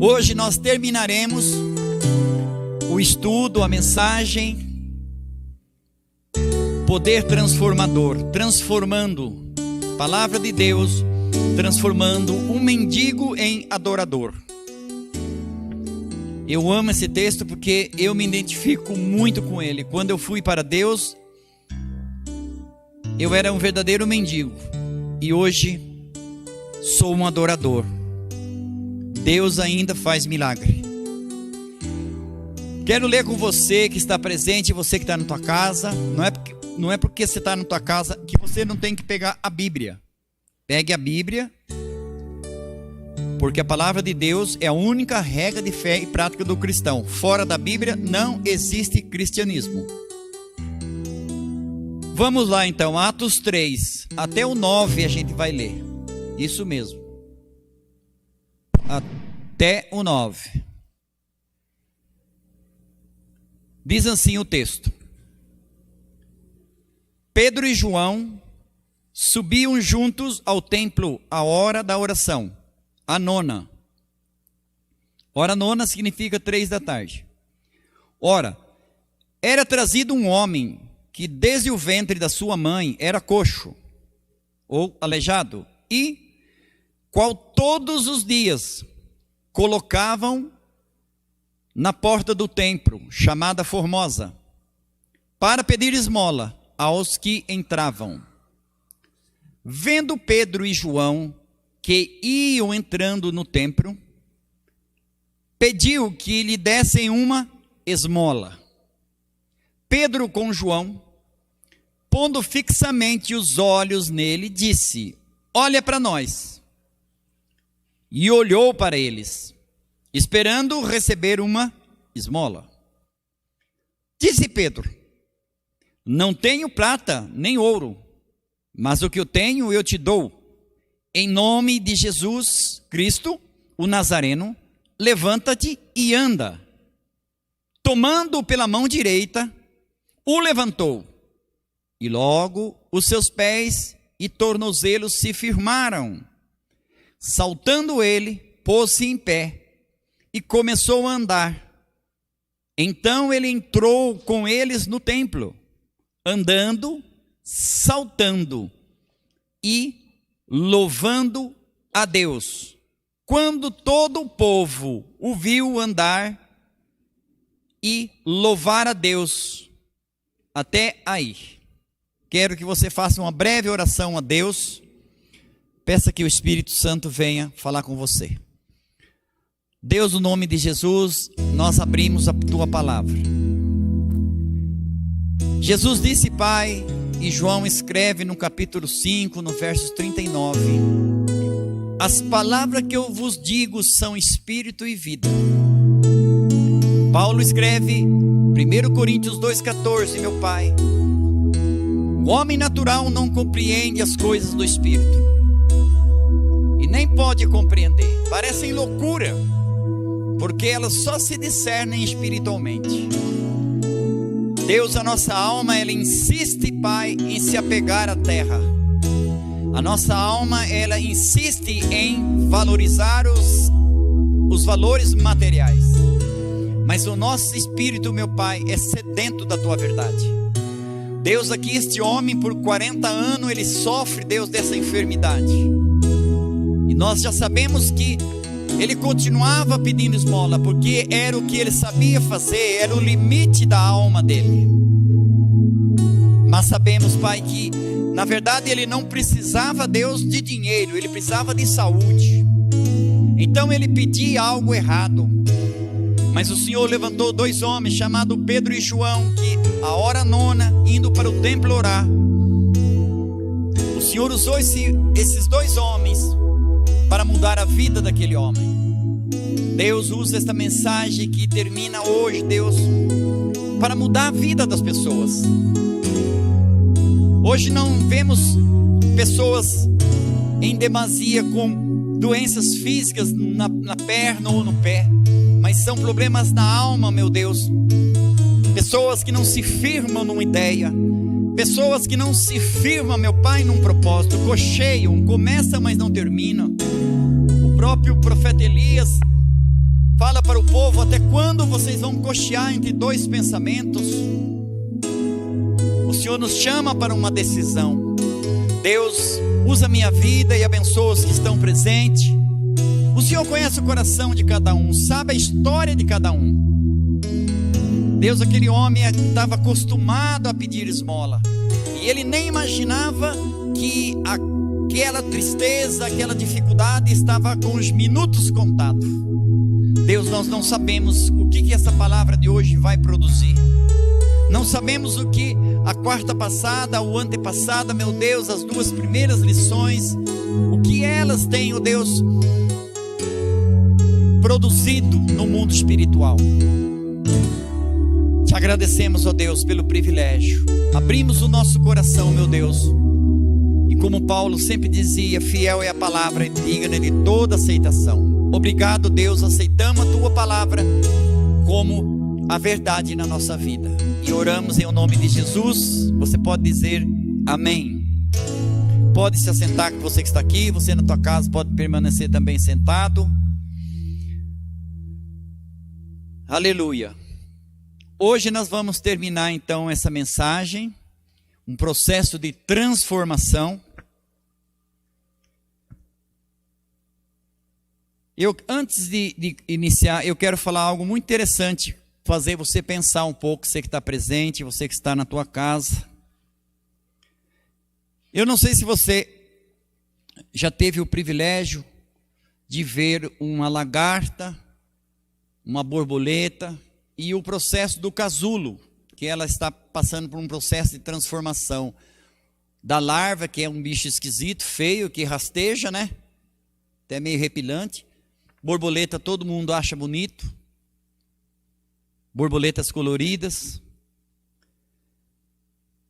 Hoje nós terminaremos o estudo, a mensagem Poder Transformador, transformando, Palavra de Deus, transformando um mendigo em adorador. Eu amo esse texto porque eu me identifico muito com ele. Quando eu fui para Deus, eu era um verdadeiro mendigo e hoje sou um adorador. Deus ainda faz milagre. Quero ler com você que está presente, você que está na tua casa. Não é porque você está na tua casa que você não tem que pegar a Bíblia. Pegue a Bíblia, porque a palavra de Deus é a única regra de fé e prática do cristão. Fora da Bíblia não existe cristianismo. Vamos lá então, Atos 3, até o 9 a gente vai ler. Isso mesmo. Até o 9. Diz assim o texto: Pedro e João subiam juntos ao templo à hora da oração, a nona. Hora nona significa 3 da tarde. Ora, era trazido um homem que desde o ventre da sua mãe era coxo, ou aleijado, e qual todos os dias colocavam na porta do templo, chamada Formosa, para pedir esmola aos que entravam. Vendo Pedro e João que iam entrando no templo, pediu que lhe dessem uma esmola. Pedro com João, pondo fixamente os olhos nele, disse: olha para nós. E olhou para eles, esperando receber uma esmola. Disse Pedro: não tenho prata nem ouro, mas o que eu tenho eu te dou. Em nome de Jesus Cristo, o Nazareno, levanta-te e anda. Tomando-o pela mão direita, o levantou. E logo os seus pés e tornozelos se firmaram. Saltando ele, pôs-se em pé e começou a andar. Então ele entrou com eles no templo, andando, saltando e louvando a Deus. Quando todo o povo o viu andar e louvar a Deus, até aí. Quero que você faça uma breve oração a Deus. Peça que o Espírito Santo venha falar com você. Deus, no nome de Jesus, nós abrimos a tua palavra. Jesus disse, Pai, e João escreve no capítulo 5, no versos 39, as palavras que eu vos digo são espírito e vida. Paulo escreve, 1 Coríntios 2,14, meu Pai, o homem natural não compreende as coisas do Espírito, e nem pode compreender, parecem loucura, porque elas só se discernem espiritualmente. Deus, a nossa alma, ela insiste, Pai, em se apegar à terra. A nossa alma, ela insiste em valorizar os valores materiais. Mas o nosso espírito, meu Pai, é sedento da tua verdade. Deus, aqui este homem, por 40 anos, ele sofre, Deus, dessa enfermidade. E nós já sabemos que ele continuava pedindo esmola, porque era o que ele sabia fazer, era o limite da alma dele. Mas sabemos, Pai, que na verdade ele não precisava, Deus, de dinheiro, ele precisava de saúde. Então ele pedia algo errado. Mas o Senhor levantou 2 homens, chamados Pedro e João, que a hora nona, indo para o templo orar, o Senhor usou esses 2 homens para mudar a vida daquele homem. Deus usa esta mensagem que termina hoje, Deus, para mudar a vida das pessoas. Hoje não vemos pessoas em demasia com doenças físicas na perna ou no pé, mas são problemas na alma, meu Deus. Pessoas que não se firmam numa ideia, pessoas que não se firmam, meu Pai, num propósito, cocheiam, começam, mas não terminam. O próprio profeta Elias, fala para o povo: até quando vocês vão cochear entre dois pensamentos? O Senhor nos chama para uma decisão. Deus, usa a minha vida e abençoa os que estão presentes. O Senhor conhece o coração de cada um, sabe a história de cada um. Deus, aquele homem estava acostumado a pedir esmola, e ele nem imaginava que aquela tristeza, aquela dificuldade estava com os minutos contados. Deus, nós não sabemos o que essa palavra de hoje vai produzir. Não sabemos o que a quarta passada, ou antepassada, meu Deus, as duas primeiras lições, o que elas têm, ó Deus, produzido no mundo espiritual. Te agradecemos, ó Deus, pelo privilégio. Abrimos o nosso coração, meu Deus. E como Paulo sempre dizia, fiel é a palavra e digna de toda aceitação. Obrigado, Deus, aceitamos a tua palavra como a verdade na nossa vida. E oramos em nome de Jesus. Você pode dizer amém. Pode se assentar, que você que está aqui, você na tua casa pode permanecer também sentado. Aleluia. Hoje nós vamos terminar então essa mensagem, um processo de transformação. Antes de iniciar, eu quero falar algo muito interessante, fazer você pensar um pouco, você que está presente, você que está na tua casa. Eu não sei se você já teve o privilégio de ver uma lagarta, uma borboleta e o processo do casulo, que ela está passando por um processo de transformação da larva, que é um bicho esquisito, feio, que rasteja, né? Até meio repelante. Borboleta todo mundo acha bonito. Borboletas coloridas.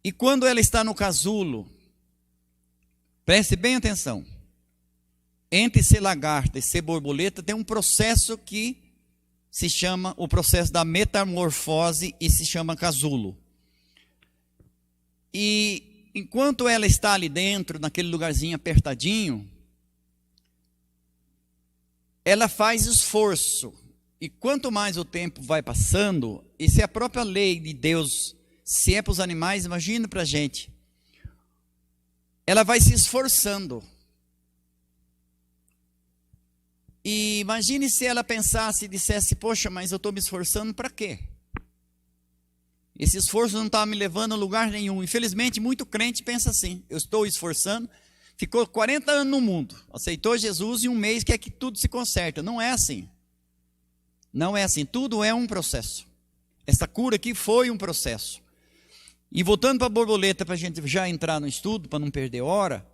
E quando ela está no casulo, preste bem atenção, entre ser lagarta e ser borboleta tem um processo que se chama o processo da metamorfose e se chama casulo. E enquanto ela está ali dentro, naquele lugarzinho apertadinho, ela faz esforço. E quanto mais o tempo vai passando, e se a própria lei de Deus, se é para os animais, imagina para a gente, ela vai se esforçando. E imagine se ela pensasse e dissesse: poxa, mas eu estou me esforçando para quê? Esse esforço não está me levando a lugar nenhum. Infelizmente, muito crente pensa assim: eu estou esforçando, ficou 40 anos no mundo, aceitou Jesus e um mês quer que tudo se conserta. Não é assim. Não é assim, tudo é um processo. Essa cura aqui foi um processo. E voltando para a borboleta, para a gente já entrar no estudo, para não perder hora,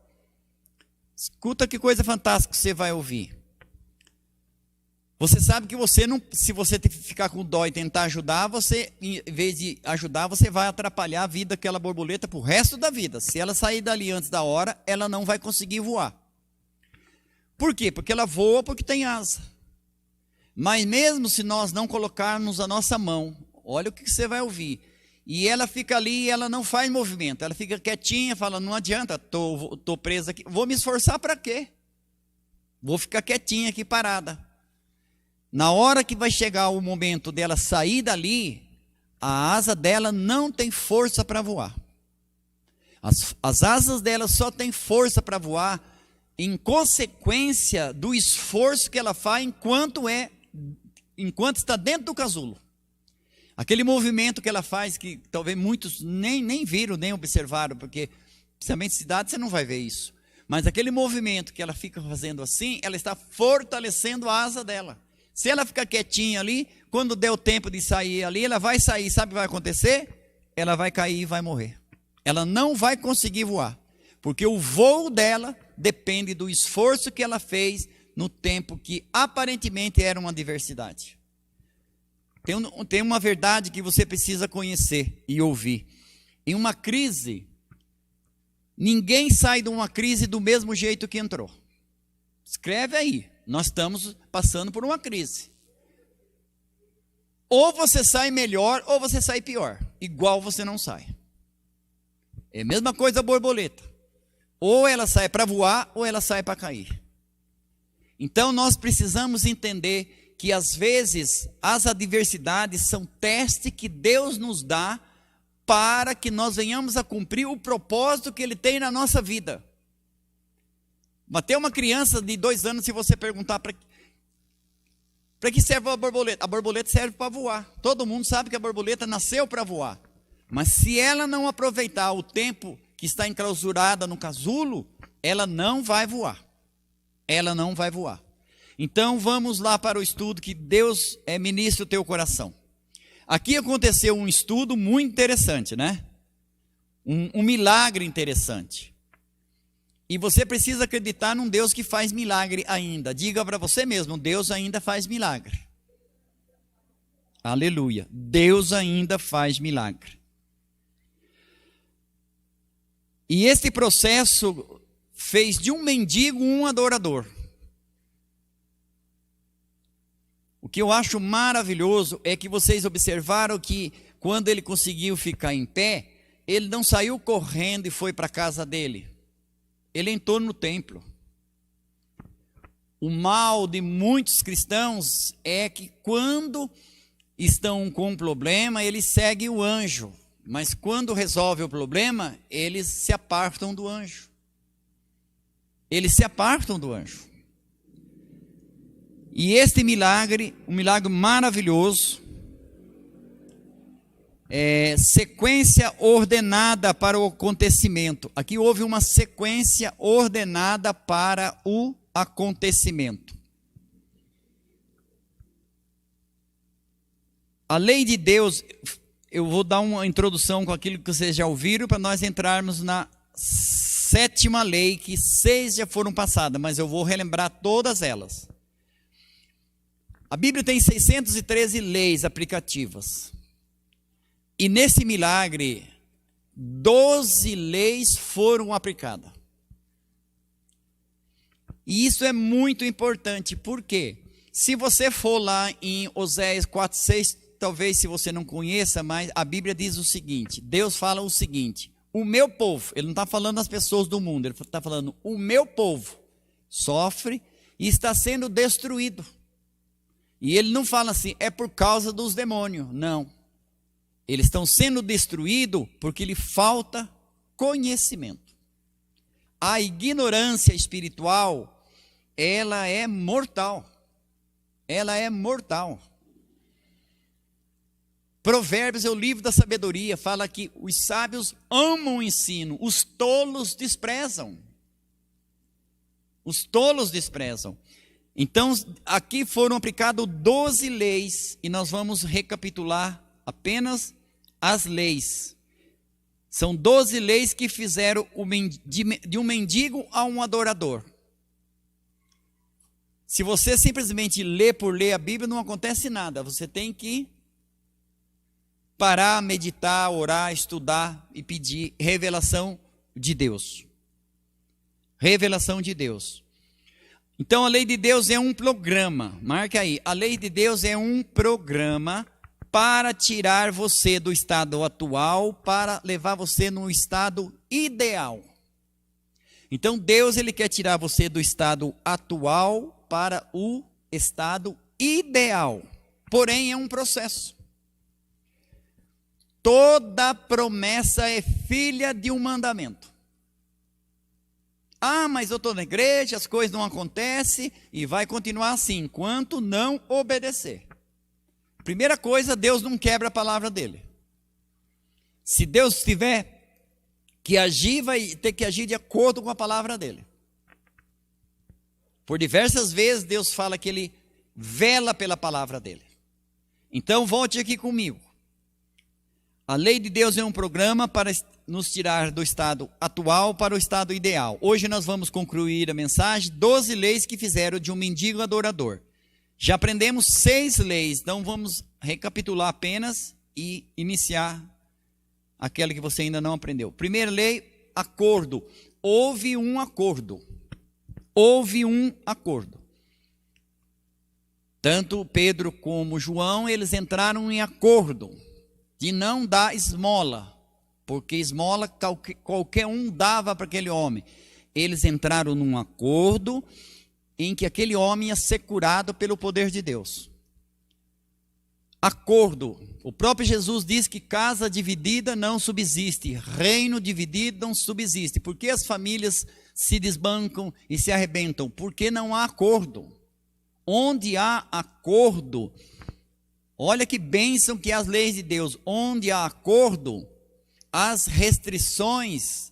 escuta que coisa fantástica que você vai ouvir. Você sabe que você não, se você ficar com dó e tentar ajudar, você, em vez de ajudar, você vai atrapalhar a vida daquela borboleta para o resto da vida. Se ela sair dali antes da hora, ela não vai conseguir voar. Por quê? Porque ela voa porque tem asa. Mas mesmo se nós não colocarmos a nossa mão, olha o que você vai ouvir. E ela fica ali e ela não faz movimento. Ela fica quietinha, fala: não adianta, tô presa aqui. Vou me esforçar para quê? Vou ficar quietinha aqui parada. Na hora que vai chegar o momento dela sair dali, a asa dela não tem força para voar. As asas dela só tem força para voar em consequência do esforço que ela faz enquanto está dentro do casulo. Aquele movimento que ela faz, que talvez muitos nem viram, nem observaram, porque principalmente cidade você não vai ver isso. Mas aquele movimento que ela fica fazendo assim, ela está fortalecendo a asa dela. Se ela ficar quietinha ali, quando der o tempo de sair ali, ela vai sair, sabe o que vai acontecer? Ela vai cair e vai morrer. Ela não vai conseguir voar, porque o voo dela depende do esforço que ela fez no tempo que aparentemente era uma adversidade. Tem uma verdade que você precisa conhecer e ouvir. Em uma crise, ninguém sai de uma crise do mesmo jeito que entrou. Escreve aí, nós estamos passando por uma crise. Ou você sai melhor, ou você sai pior. Igual você não sai. É a mesma coisa a borboleta. Ou ela sai para voar, ou ela sai para cair. Então nós precisamos entender que às vezes as adversidades são testes que Deus nos dá para que nós venhamos a cumprir o propósito que Ele tem na nossa vida. Mas tem uma criança de 2 anos, se você perguntar para que serve a borboleta serve para voar. Todo mundo sabe que a borboleta nasceu para voar. Mas se ela não aproveitar o tempo que está enclausurada no casulo, ela não vai voar. Ela não vai voar. Então vamos lá para o estudo, que Deus ministre o teu coração. Aqui aconteceu um estudo muito interessante, né? Um milagre interessante. E você precisa acreditar num Deus que faz milagre ainda. Diga para você mesmo, Deus ainda faz milagre. Aleluia. Deus ainda faz milagre. E este processo fez de um mendigo um adorador. O que eu acho maravilhoso é que vocês observaram que quando ele conseguiu ficar em pé, ele não saiu correndo e foi para a casa dele. Ele entrou no templo. O mal de muitos cristãos é que quando estão com um problema, eles seguem o anjo. Mas quando resolve o problema, eles se apartam do anjo. Eles se apartam do anjo. E este milagre, um milagre maravilhoso, sequência ordenada para o acontecimento. Aqui houve uma sequência ordenada para o acontecimento. A lei de Deus, eu vou dar uma introdução com aquilo que vocês já ouviram, para nós entrarmos na 7ª lei, que 6 já foram passadas, mas eu vou relembrar todas elas. A Bíblia tem 613 leis aplicativas. E nesse milagre, 12 leis foram aplicadas. E isso é muito importante, porque se você for lá em Oséias 4:6, talvez se você não conheça, mas a Bíblia diz o seguinte, Deus fala o seguinte, o meu povo, ele não está falando das pessoas do mundo, ele está falando, o meu povo sofre e está sendo destruído. E ele não fala assim, é por causa dos demônios, não. Eles estão sendo destruídos porque lhe falta conhecimento. A ignorância espiritual, ela é mortal. Ela é mortal. Provérbios é o livro da sabedoria, fala que os sábios amam o ensino, os tolos desprezam. Os tolos desprezam. Então, aqui foram aplicadas 12 leis, e nós vamos recapitular apenas as leis. São 12 leis que fizeram de um mendigo a um adorador. Se você simplesmente lê por ler a Bíblia, não acontece nada. Você tem que parar, meditar, orar, estudar e pedir revelação de Deus. Revelação de Deus. Então a lei de Deus é um programa, marca aí, a lei de Deus é um programa para tirar você do estado atual, para levar você no estado ideal. Então Deus, ele quer tirar você do estado atual para o estado ideal, porém é um processo. Toda promessa é filha de um mandamento. Ah, mas eu estou na igreja, as coisas não acontecem, e vai continuar assim, enquanto não obedecer. Primeira coisa, Deus não quebra a palavra dele. Se Deus tiver que agir, vai ter que agir de acordo com a palavra dele. Por diversas vezes, Deus fala que ele vela pela palavra dele. Então, volte aqui comigo. A lei de Deus é um programa para nos tirar do estado atual para o estado ideal. Hoje nós vamos concluir a mensagem, 12 leis que fizeram de um mendigo adorador. Já aprendemos 6 leis, então vamos recapitular apenas e iniciar aquela que você ainda não aprendeu. Primeira lei, acordo. Houve um acordo. Houve um acordo. Tanto Pedro como João, eles entraram em acordo de não dar esmola, porque esmola qualquer um dava para aquele homem. Eles entraram num acordo em que aquele homem ia ser curado pelo poder de Deus. acordo. O próprio Jesus diz que casa dividida não subsiste, reino dividido não subsiste. Por que as famílias se desbancam e se arrebentam? Porque não há acordo. Onde há acordo, olha que bênção que é as leis de Deus. Onde há acordo, as restrições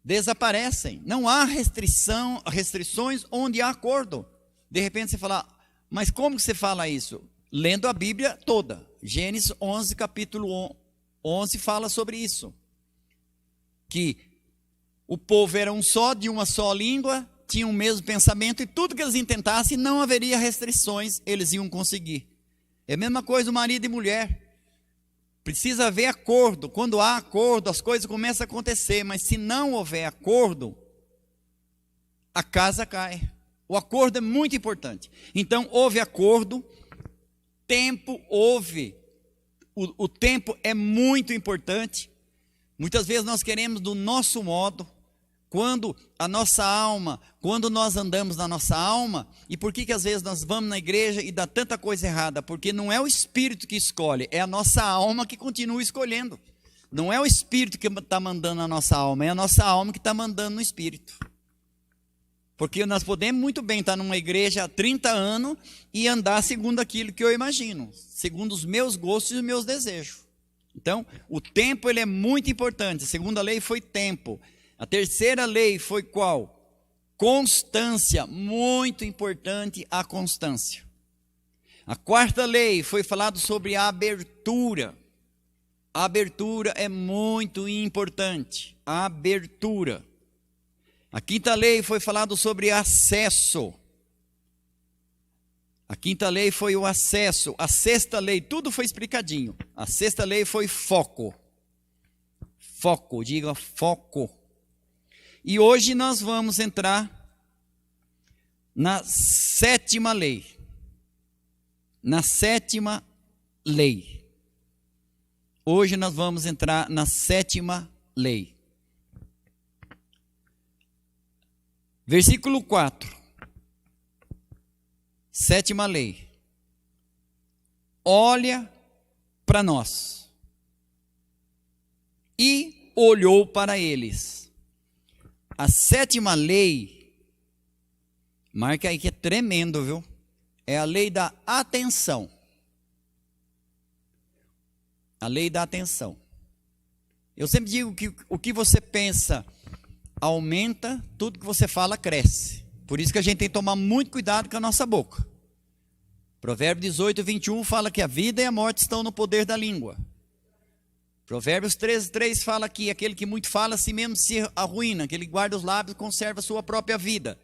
desaparecem. Não há restrições onde há acordo. De repente você fala, mas como que você fala isso? Lendo a Bíblia toda. Gênesis 11, capítulo 11 fala sobre isso. Que o povo era um só, de uma só língua, tinham o mesmo pensamento, e tudo que eles intentassem, não haveria restrições, eles iam conseguir. É a mesma coisa o marido e mulher. Precisa haver acordo. Quando há acordo, as coisas começam a acontecer, mas se não houver acordo, a casa cai. O acordo é muito importante. Então, houve acordo, tempo houve. O tempo é muito importante. Muitas vezes nós queremos do nosso modo, quando a nossa alma, quando nós andamos na nossa alma. E por que às vezes nós vamos na igreja e dá tanta coisa errada? Porque não é o Espírito que escolhe, é a nossa alma que continua escolhendo. Não é o Espírito que está mandando na nossa alma, é a nossa alma que está mandando no Espírito. Porque nós podemos muito bem estar numa igreja há 30 anos e andar segundo aquilo que eu imagino, segundo os meus gostos e os meus desejos. Então, o tempo ele é muito importante. A segunda lei foi tempo. A terceira lei foi qual? Constância. Muito importante a constância. A quarta lei foi falado sobre a abertura. A abertura é muito importante. A abertura. A quinta lei foi falado sobre acesso. A quinta lei foi o acesso. A sexta lei, tudo foi explicadinho. A sexta lei foi foco. Foco, diga foco. E hoje nós vamos entrar na sétima lei. Na sétima lei. Hoje nós vamos entrar na sétima lei. Versículo 4. Sétima lei. Olha para nós. E olhou para eles. A sétima lei, marca aí que é tremendo, viu? É a lei da atenção. A lei da atenção. Eu sempre digo que o que você pensa aumenta, tudo que você fala cresce. Por isso que a gente tem que tomar muito cuidado com a nossa boca. Provérbios 18, 21 fala que a vida e a morte estão no poder da língua. Provérbios 13, 3 fala que aquele que muito fala, a si mesmo se arruína, aquele que guarda os lábios conserva a sua própria vida.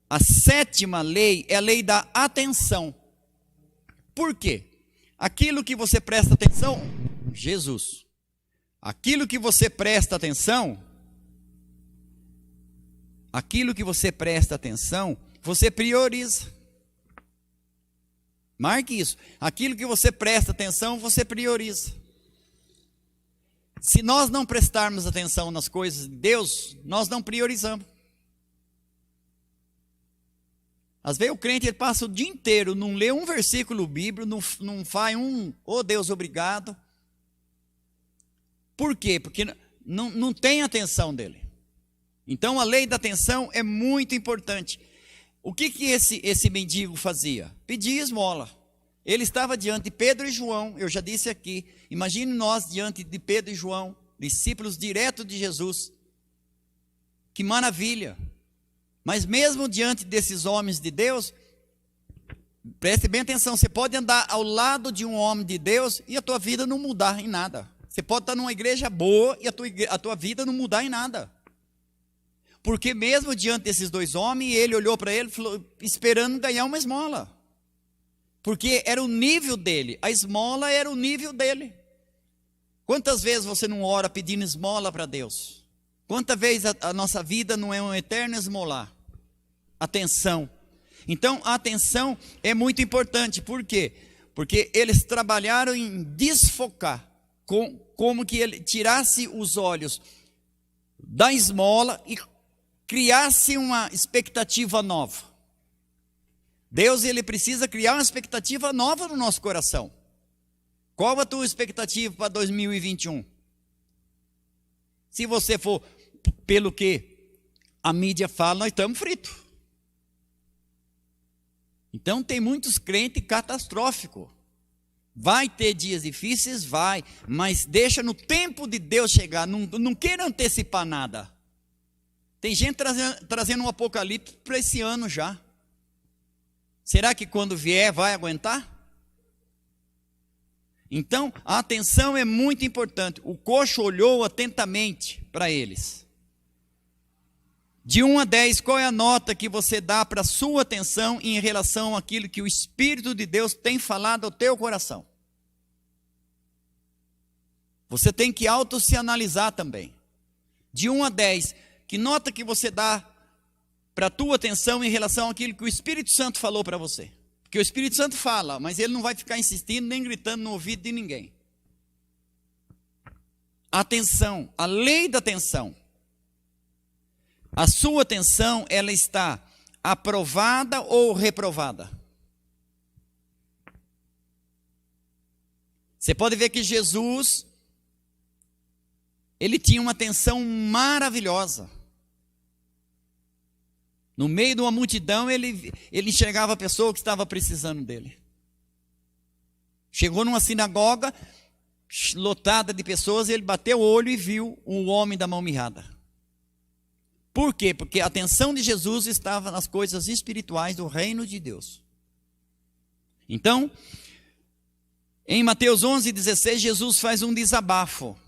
A sétima lei é a lei da atenção. Por quê? Aquilo que você presta atenção, Jesus. Aquilo que você presta atenção, você prioriza. Marque isso. Aquilo que você presta atenção, você prioriza. Se nós não prestarmos atenção nas coisas de Deus, nós não priorizamos. Às vezes o crente ele passa o dia inteiro, não lê um versículo bíblico, não faz oh Deus, obrigado. Por quê? Porque não tem atenção dele. Então a lei da atenção é muito importante. O que esse mendigo fazia? Pedia esmola. Ele estava diante de Pedro e João, eu já disse aqui. Imagine nós diante de Pedro e João, discípulos diretos de Jesus. Que maravilha! Mas mesmo diante desses homens de Deus, preste bem atenção, você pode andar ao lado de um homem de Deus e a tua vida não mudar em nada. Você pode estar numa igreja boa e a tua vida não mudar em nada. Porque mesmo diante desses dois homens, ele olhou para ele, falou, esperando ganhar uma esmola. Porque era o nível dele, a esmola era o nível dele. Quantas vezes você não ora pedindo esmola para Deus? Quantas vezes a nossa vida não é um eterno esmolar? Atenção. Então a atenção é muito importante. Por quê? Porque eles trabalharam em desfocar, como que ele tirasse os olhos da esmola e criasse uma expectativa nova. Deus, ele precisa criar uma expectativa nova no nosso coração. Qual a tua expectativa para 2021? Se você for pelo que a mídia fala, nós estamos fritos. Então tem muitos crentes catastróficos. Vai ter dias difíceis? Vai, mas deixa no tempo de Deus chegar, não queira antecipar nada. Tem gente trazendo um apocalipse para esse ano já. Será que quando vier vai aguentar? Então, a atenção é muito importante. O coxo olhou atentamente para eles. De 1 a 10, qual é a nota que você dá para a sua atenção em relação àquilo que o Espírito de Deus tem falado ao teu coração? Você tem que se analisar também. De 1 a 10, que nota que você dá para a tua atenção em relação àquilo que o Espírito Santo falou para você? Porque o Espírito Santo fala, mas ele não vai ficar insistindo nem gritando no ouvido de ninguém. Atenção, a lei da atenção. A sua atenção, ela está aprovada ou reprovada? Você pode ver que Jesus, ele tinha uma atenção maravilhosa. No meio de uma multidão, ele enxergava a pessoa que estava precisando dele. Chegou numa sinagoga lotada de pessoas, ele bateu o olho e viu o homem da mão mirrada. Por quê? Porque a atenção de Jesus estava nas coisas espirituais do reino de Deus. Então, em Mateus 11:16, Jesus faz um desabafo.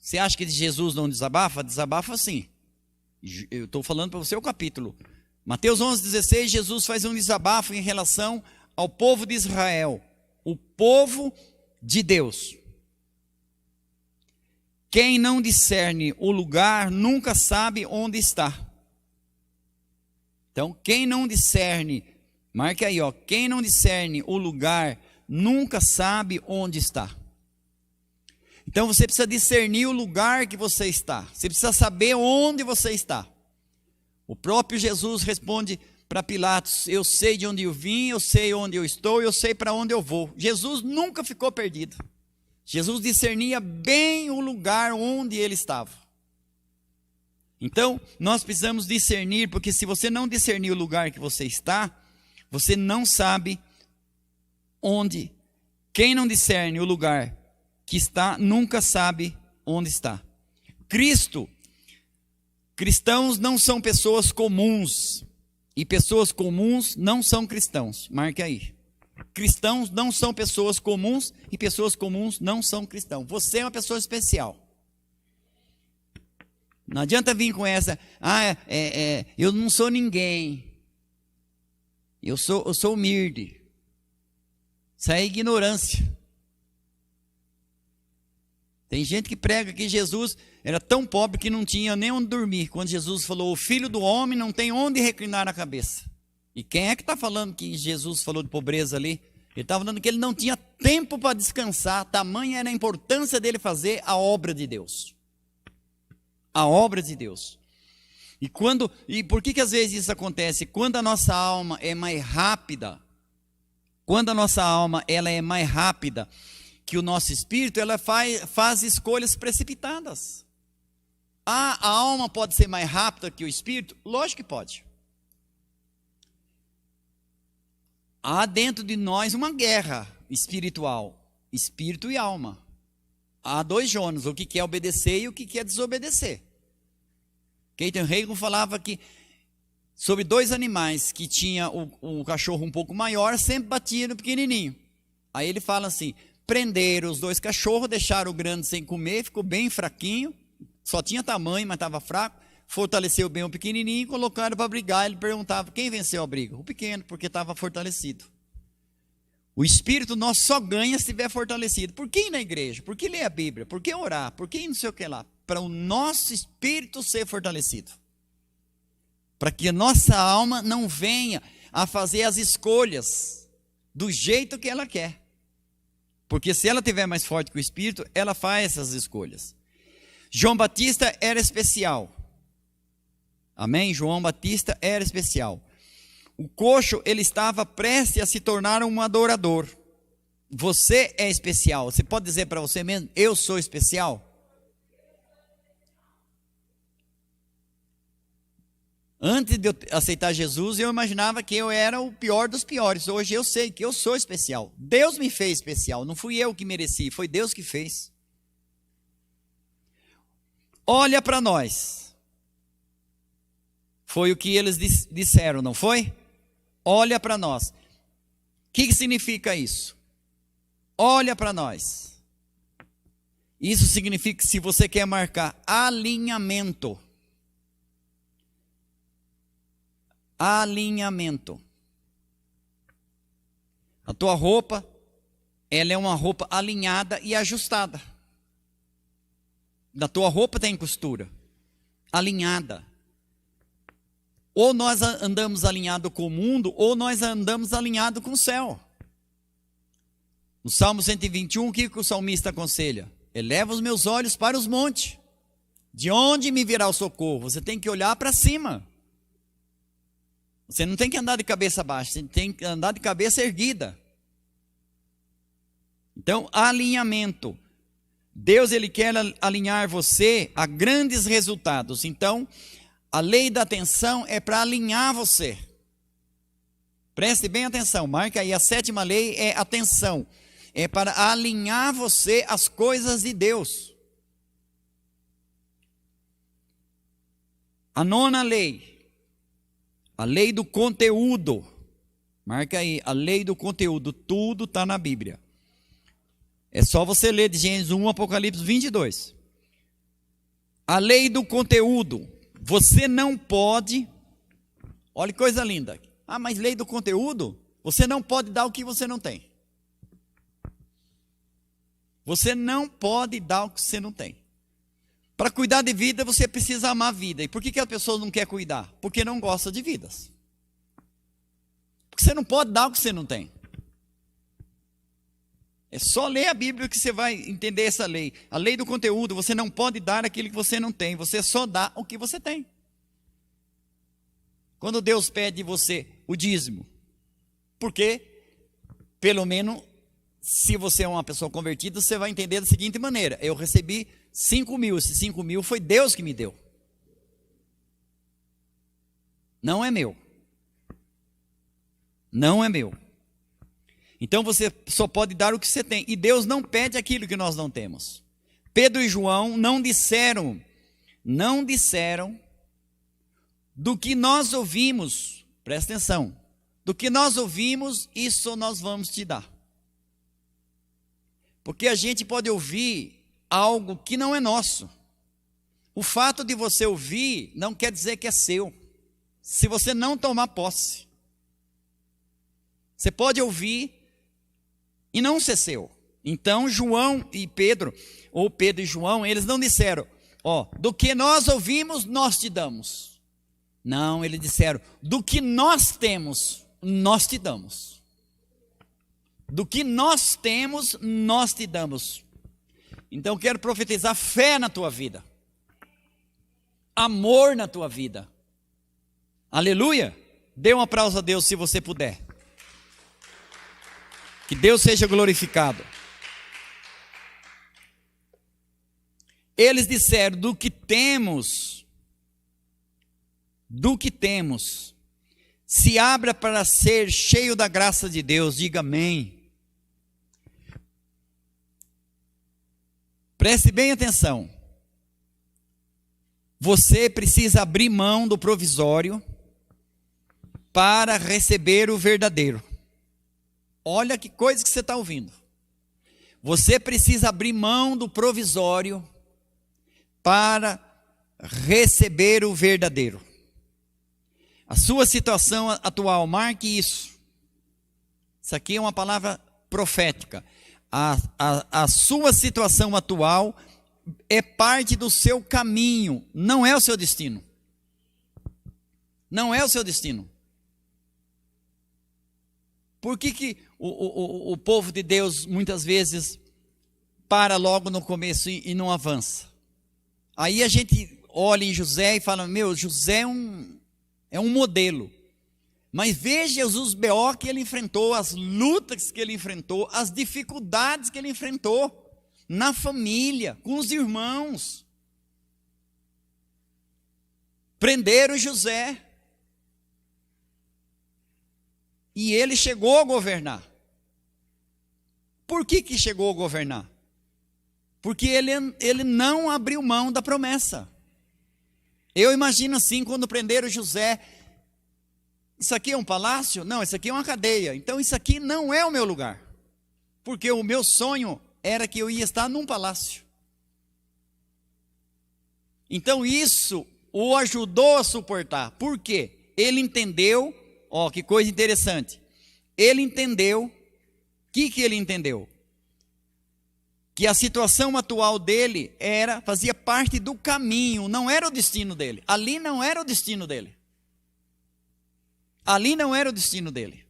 Você acha que Jesus não desabafa? Desabafa sim. Eu estou falando para você o capítulo. Mateus 11:16, Jesus faz um desabafo em relação ao povo de Israel. O povo de Deus. Quem não discerne o lugar nunca sabe onde está. Então, quem não discerne, marque aí, ó, quem não discerne o lugar nunca sabe onde está. Então você precisa discernir o lugar que você está. Você precisa saber onde você está. O próprio Jesus responde para Pilatos: eu sei de onde eu vim, eu sei onde eu estou, eu sei para onde eu vou. Jesus nunca ficou perdido. Jesus discernia bem o lugar onde ele estava. Então, nós precisamos discernir, porque se você não discernir o lugar que você está, você não sabe onde. Quem não discerne o lugar que está, nunca sabe onde está. Cristãos não são pessoas comuns, e pessoas comuns não são cristãos. Marque aí. Cristãos não são pessoas comuns, e pessoas comuns não são cristãos. Você é uma pessoa especial. Não adianta vir com essa, eu não sou ninguém, eu sou humilde. Isso é ignorância. Tem gente que prega que Jesus era tão pobre que não tinha nem onde dormir. Quando Jesus falou, o filho do homem não tem onde reclinar a cabeça. E quem é que está falando que Jesus falou de pobreza ali? Ele está falando que ele não tinha tempo para descansar. Tamanha era a importância dele fazer a obra de Deus. A obra de Deus. E por que às vezes isso acontece? Quando a nossa alma é mais rápida, ela é mais rápida que o nosso espírito, ela faz escolhas precipitadas. A alma pode ser mais rápida que o espírito? Lógico que pode. Há dentro de nós uma guerra espiritual, espírito e alma. Há dois Jonas, o que é obedecer e o que é desobedecer. Keith Reagan falava que sobre dois animais que tinha o cachorro um pouco maior, sempre batia no pequenininho. Aí ele fala assim, prenderam os dois cachorros, deixaram o grande sem comer, ficou bem fraquinho, só tinha tamanho, mas estava fraco, fortaleceu bem o pequenininho e colocaram para brigar. Ele perguntava, quem venceu a briga? O pequeno, porque estava fortalecido. O espírito nosso só ganha se estiver fortalecido. Por que ir na igreja? Por que ler a Bíblia? Por que orar? Por que não sei o que lá? Para o nosso espírito ser fortalecido. Para que a nossa alma não venha a fazer as escolhas do jeito que ela quer. Porque se ela estiver mais forte que o espírito, ela faz essas escolhas. João Batista era especial. Amém? João Batista era especial. O coxo, ele estava prestes a se tornar um adorador. Você é especial. Você pode dizer para você mesmo, eu sou especial? Antes de eu aceitar Jesus, eu imaginava que eu era o pior dos piores. Hoje eu sei que eu sou especial. Deus me fez especial. Não fui eu que mereci, foi Deus que fez. Olha para nós. Foi o que eles disseram, não foi? Olha para nós. O que significa isso? Olha para nós. Isso significa que se você quer marcar alinhamento. Alinhamento. A tua roupa, ela é uma roupa alinhada e ajustada. Na tua roupa tem costura. Alinhada. Ou nós andamos alinhado com o mundo, ou nós andamos alinhado com o céu. No Salmo 121, o que o salmista aconselha? Eleva os meus olhos para os montes. De onde me virá o socorro? Você tem que olhar para cima. Você não tem que andar de cabeça baixa, você tem que andar de cabeça erguida. Então, alinhamento. Deus, ele quer alinhar você a grandes resultados. Então, a lei da atenção é para alinhar você. Preste bem atenção, marca aí, a 7ª lei é atenção. É para alinhar você às coisas de Deus. A 9ª lei, a lei do conteúdo. Marca aí, a lei do conteúdo, tudo está na Bíblia. É só você ler de Gênesis 1, Apocalipse 22. A lei do conteúdo. Você não pode, olha que coisa linda. Ah, mas lei do conteúdo? Você não pode dar o que você não tem. Você não pode dar o que você não tem. Para cuidar de vida, você precisa amar a vida. E por que as pessoas não querem cuidar? Porque não gostam de vidas. Porque você não pode dar o que você não tem. É só ler a Bíblia que você vai entender essa lei. A lei do conteúdo, você não pode dar aquilo que você não tem. Você só dá o que você tem. Quando Deus pede de você o dízimo, porque, pelo menos, se você é uma pessoa convertida, você vai entender da seguinte maneira: eu recebi 5 mil, esses 5 mil foi Deus que me deu. Não é meu. Não é meu. Então você só pode dar o que você tem. E Deus não pede aquilo que nós não temos. Pedro e João não disseram do que nós ouvimos, presta atenção, do que nós ouvimos, isso nós vamos te dar. Porque a gente pode ouvir algo que não é nosso. O fato de você ouvir não quer dizer que é seu, se você não tomar posse. Você pode ouvir e não ser seu. Então João e Pedro, ou Pedro e João, eles não disseram, do que nós ouvimos, nós te damos. Não, eles disseram, do que nós temos, nós te damos. Do que nós temos, nós te damos. Então quero profetizar fé na tua vida. Amor na tua vida. Aleluia. Dê um aplauso a Deus se você puder. Que Deus seja glorificado. Eles disseram, do que temos, se abra para ser cheio da graça de Deus, diga amém. Preste bem atenção. Você precisa abrir mão do provisório para receber o verdadeiro. Olha que coisa que você está ouvindo. Você precisa abrir mão do provisório para receber o verdadeiro. A sua situação atual, marque isso. Isso aqui é uma palavra profética. A sua situação atual é parte do seu caminho, não é o seu destino. Não é o seu destino. Por que o povo de Deus muitas vezes para logo no começo e não avança? Aí a gente olha em José e fala, José é um modelo. Mas veja os BO que ele enfrentou, as lutas que ele enfrentou, as dificuldades que ele enfrentou na família, com os irmãos. Prenderam José. E ele chegou a governar. Por que chegou a governar? Porque ele não abriu mão da promessa. Eu imagino assim, quando prenderam José, isso aqui é um palácio? Não, isso aqui é uma cadeia. Então isso aqui não é o meu lugar. Porque o meu sonho era que eu ia estar num palácio. Então isso o ajudou a suportar. Por quê? Ele entendeu, ó, que coisa interessante. Ele entendeu, o que ele entendeu? Que a situação atual dele fazia parte do caminho, não era o destino dele. Ali não era o destino dele. Ali não era o destino dele.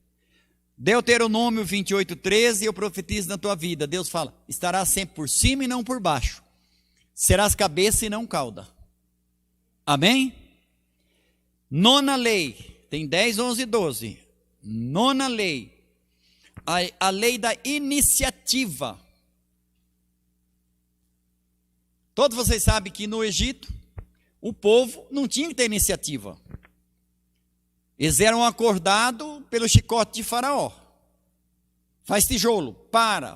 Deuteronômio 28:13, eu profetizo na tua vida. Deus fala, estarás sempre por cima e não por baixo. Serás cabeça e não cauda. Amém? Nona lei, tem 10, 11 e 12. Nona lei, a lei da iniciativa. Todos vocês sabem que no Egito, o povo não tinha que ter iniciativa. Eles eram acordados pelo chicote de Faraó. Faz tijolo,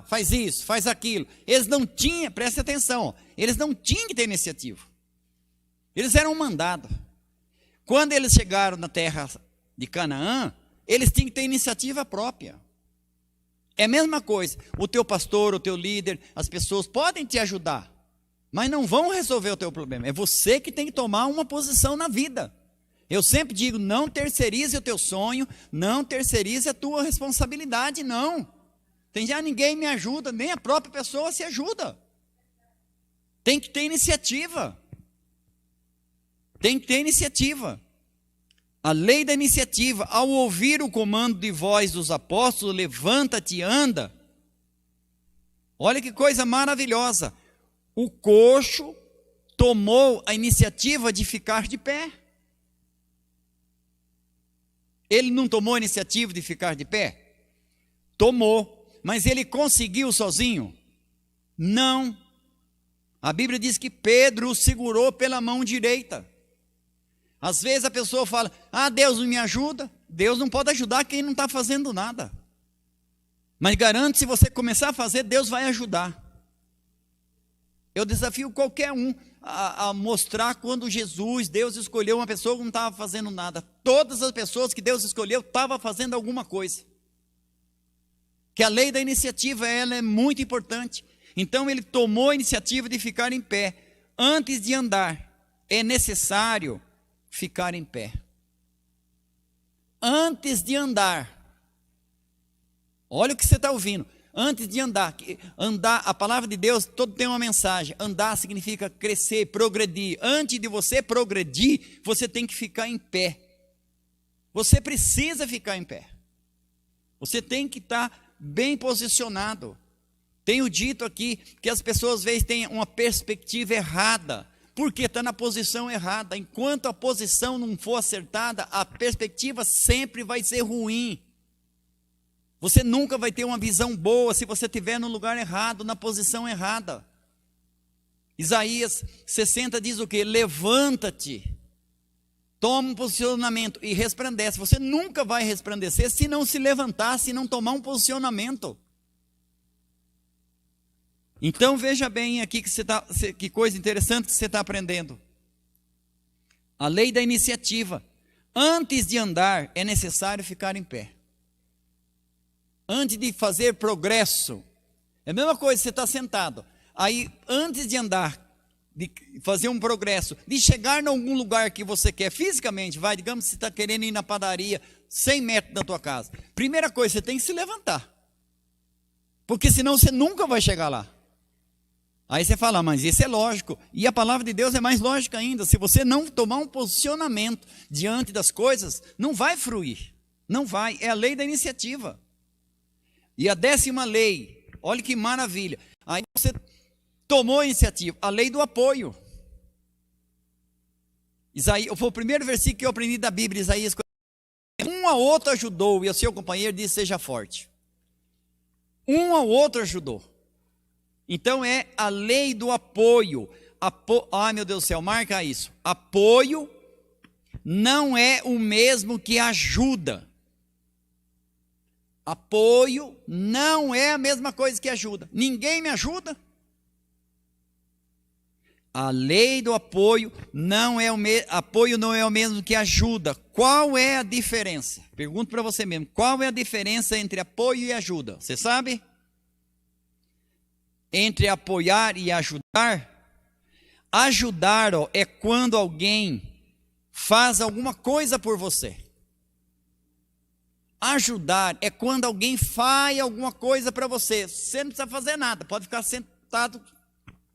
faz isso, faz aquilo. Eles não tinham, preste atenção, eles não tinham que ter iniciativa. Eles eram mandados. Quando eles chegaram na terra de Canaã, eles tinham que ter iniciativa própria. É a mesma coisa, o teu pastor, o teu líder, as pessoas podem te ajudar, mas não vão resolver o teu problema. É você que tem que tomar uma posição na vida. Eu sempre digo, não terceirize o teu sonho, não terceirize a tua responsabilidade, não. Tem já ninguém me ajuda, nem a própria pessoa se ajuda. Tem que ter iniciativa. Tem que ter iniciativa. A lei da iniciativa, ao ouvir o comando de voz dos apóstolos, levanta-te e anda. Olha que coisa maravilhosa. O coxo tomou a iniciativa de ficar de pé. Ele não tomou a iniciativa de ficar de pé? Tomou, mas ele conseguiu sozinho? Não. A Bíblia diz que Pedro o segurou pela mão direita. Às vezes a pessoa fala, Deus não me ajuda. Deus não pode ajudar quem não está fazendo nada. Mas garanto, se você começar a fazer, Deus vai ajudar. Eu desafio qualquer um a mostrar quando Deus escolheu uma pessoa que não estava fazendo nada. Todas as pessoas que Deus escolheu estavam fazendo alguma coisa. Que a lei da iniciativa, ela é muito importante. Então ele tomou a iniciativa de ficar em pé. Antes de andar, é necessário ficar em pé. Antes de andar, olha o que você está ouvindo. Antes de andar, a palavra de Deus todo tem uma mensagem. Andar significa crescer, progredir. Antes de você progredir, você tem que ficar em pé. Você precisa ficar em pé. Você tem que estar bem posicionado. Tenho dito aqui que as pessoas às vezes têm uma perspectiva errada, porque está na posição errada. Enquanto a posição não for acertada, a perspectiva sempre vai ser ruim. Você nunca vai ter uma visão boa se você estiver no lugar errado, na posição errada. Isaías 60 diz o quê? Levanta-te, toma um posicionamento e resplandece. Você nunca vai resplandecer se não se levantar, se não tomar um posicionamento. Então veja bem aqui que coisa interessante que você está aprendendo. A lei da iniciativa. Antes de andar, é necessário ficar em pé. Antes de fazer progresso, é a mesma coisa, você está sentado. Aí, antes de andar, de fazer um progresso, de chegar em algum lugar que você quer fisicamente, digamos que você está querendo ir na padaria, 100 metros da tua casa. Primeira coisa, você tem que se levantar. Porque senão você nunca vai chegar lá. Aí você fala, mas isso é lógico. E a palavra de Deus é mais lógica ainda. Se você não tomar um posicionamento diante das coisas, não vai fruir. Não vai, é a lei da iniciativa. E a 10ª lei, olha que maravilha. Aí você tomou a iniciativa, a lei do apoio. Isaías, foi o primeiro versículo que eu aprendi da Bíblia, Isaías Um ao outro ajudou, e o seu companheiro disse: seja forte. Um ao outro ajudou. Então é a lei do apoio. Ai, meu Deus do céu, marca isso. Apoio não é o mesmo que ajuda. Apoio não é a mesma coisa que ajuda. Ninguém me ajuda. A lei do apoio apoio não é o mesmo que ajuda. Qual é a diferença? Pergunto para você mesmo. Qual é a diferença entre apoio e ajuda? Você sabe? Entre apoiar e ajudar? Ajudar, é quando alguém faz alguma coisa por você. Ajudar é quando alguém faz alguma coisa para você. Você não precisa fazer nada, pode ficar sentado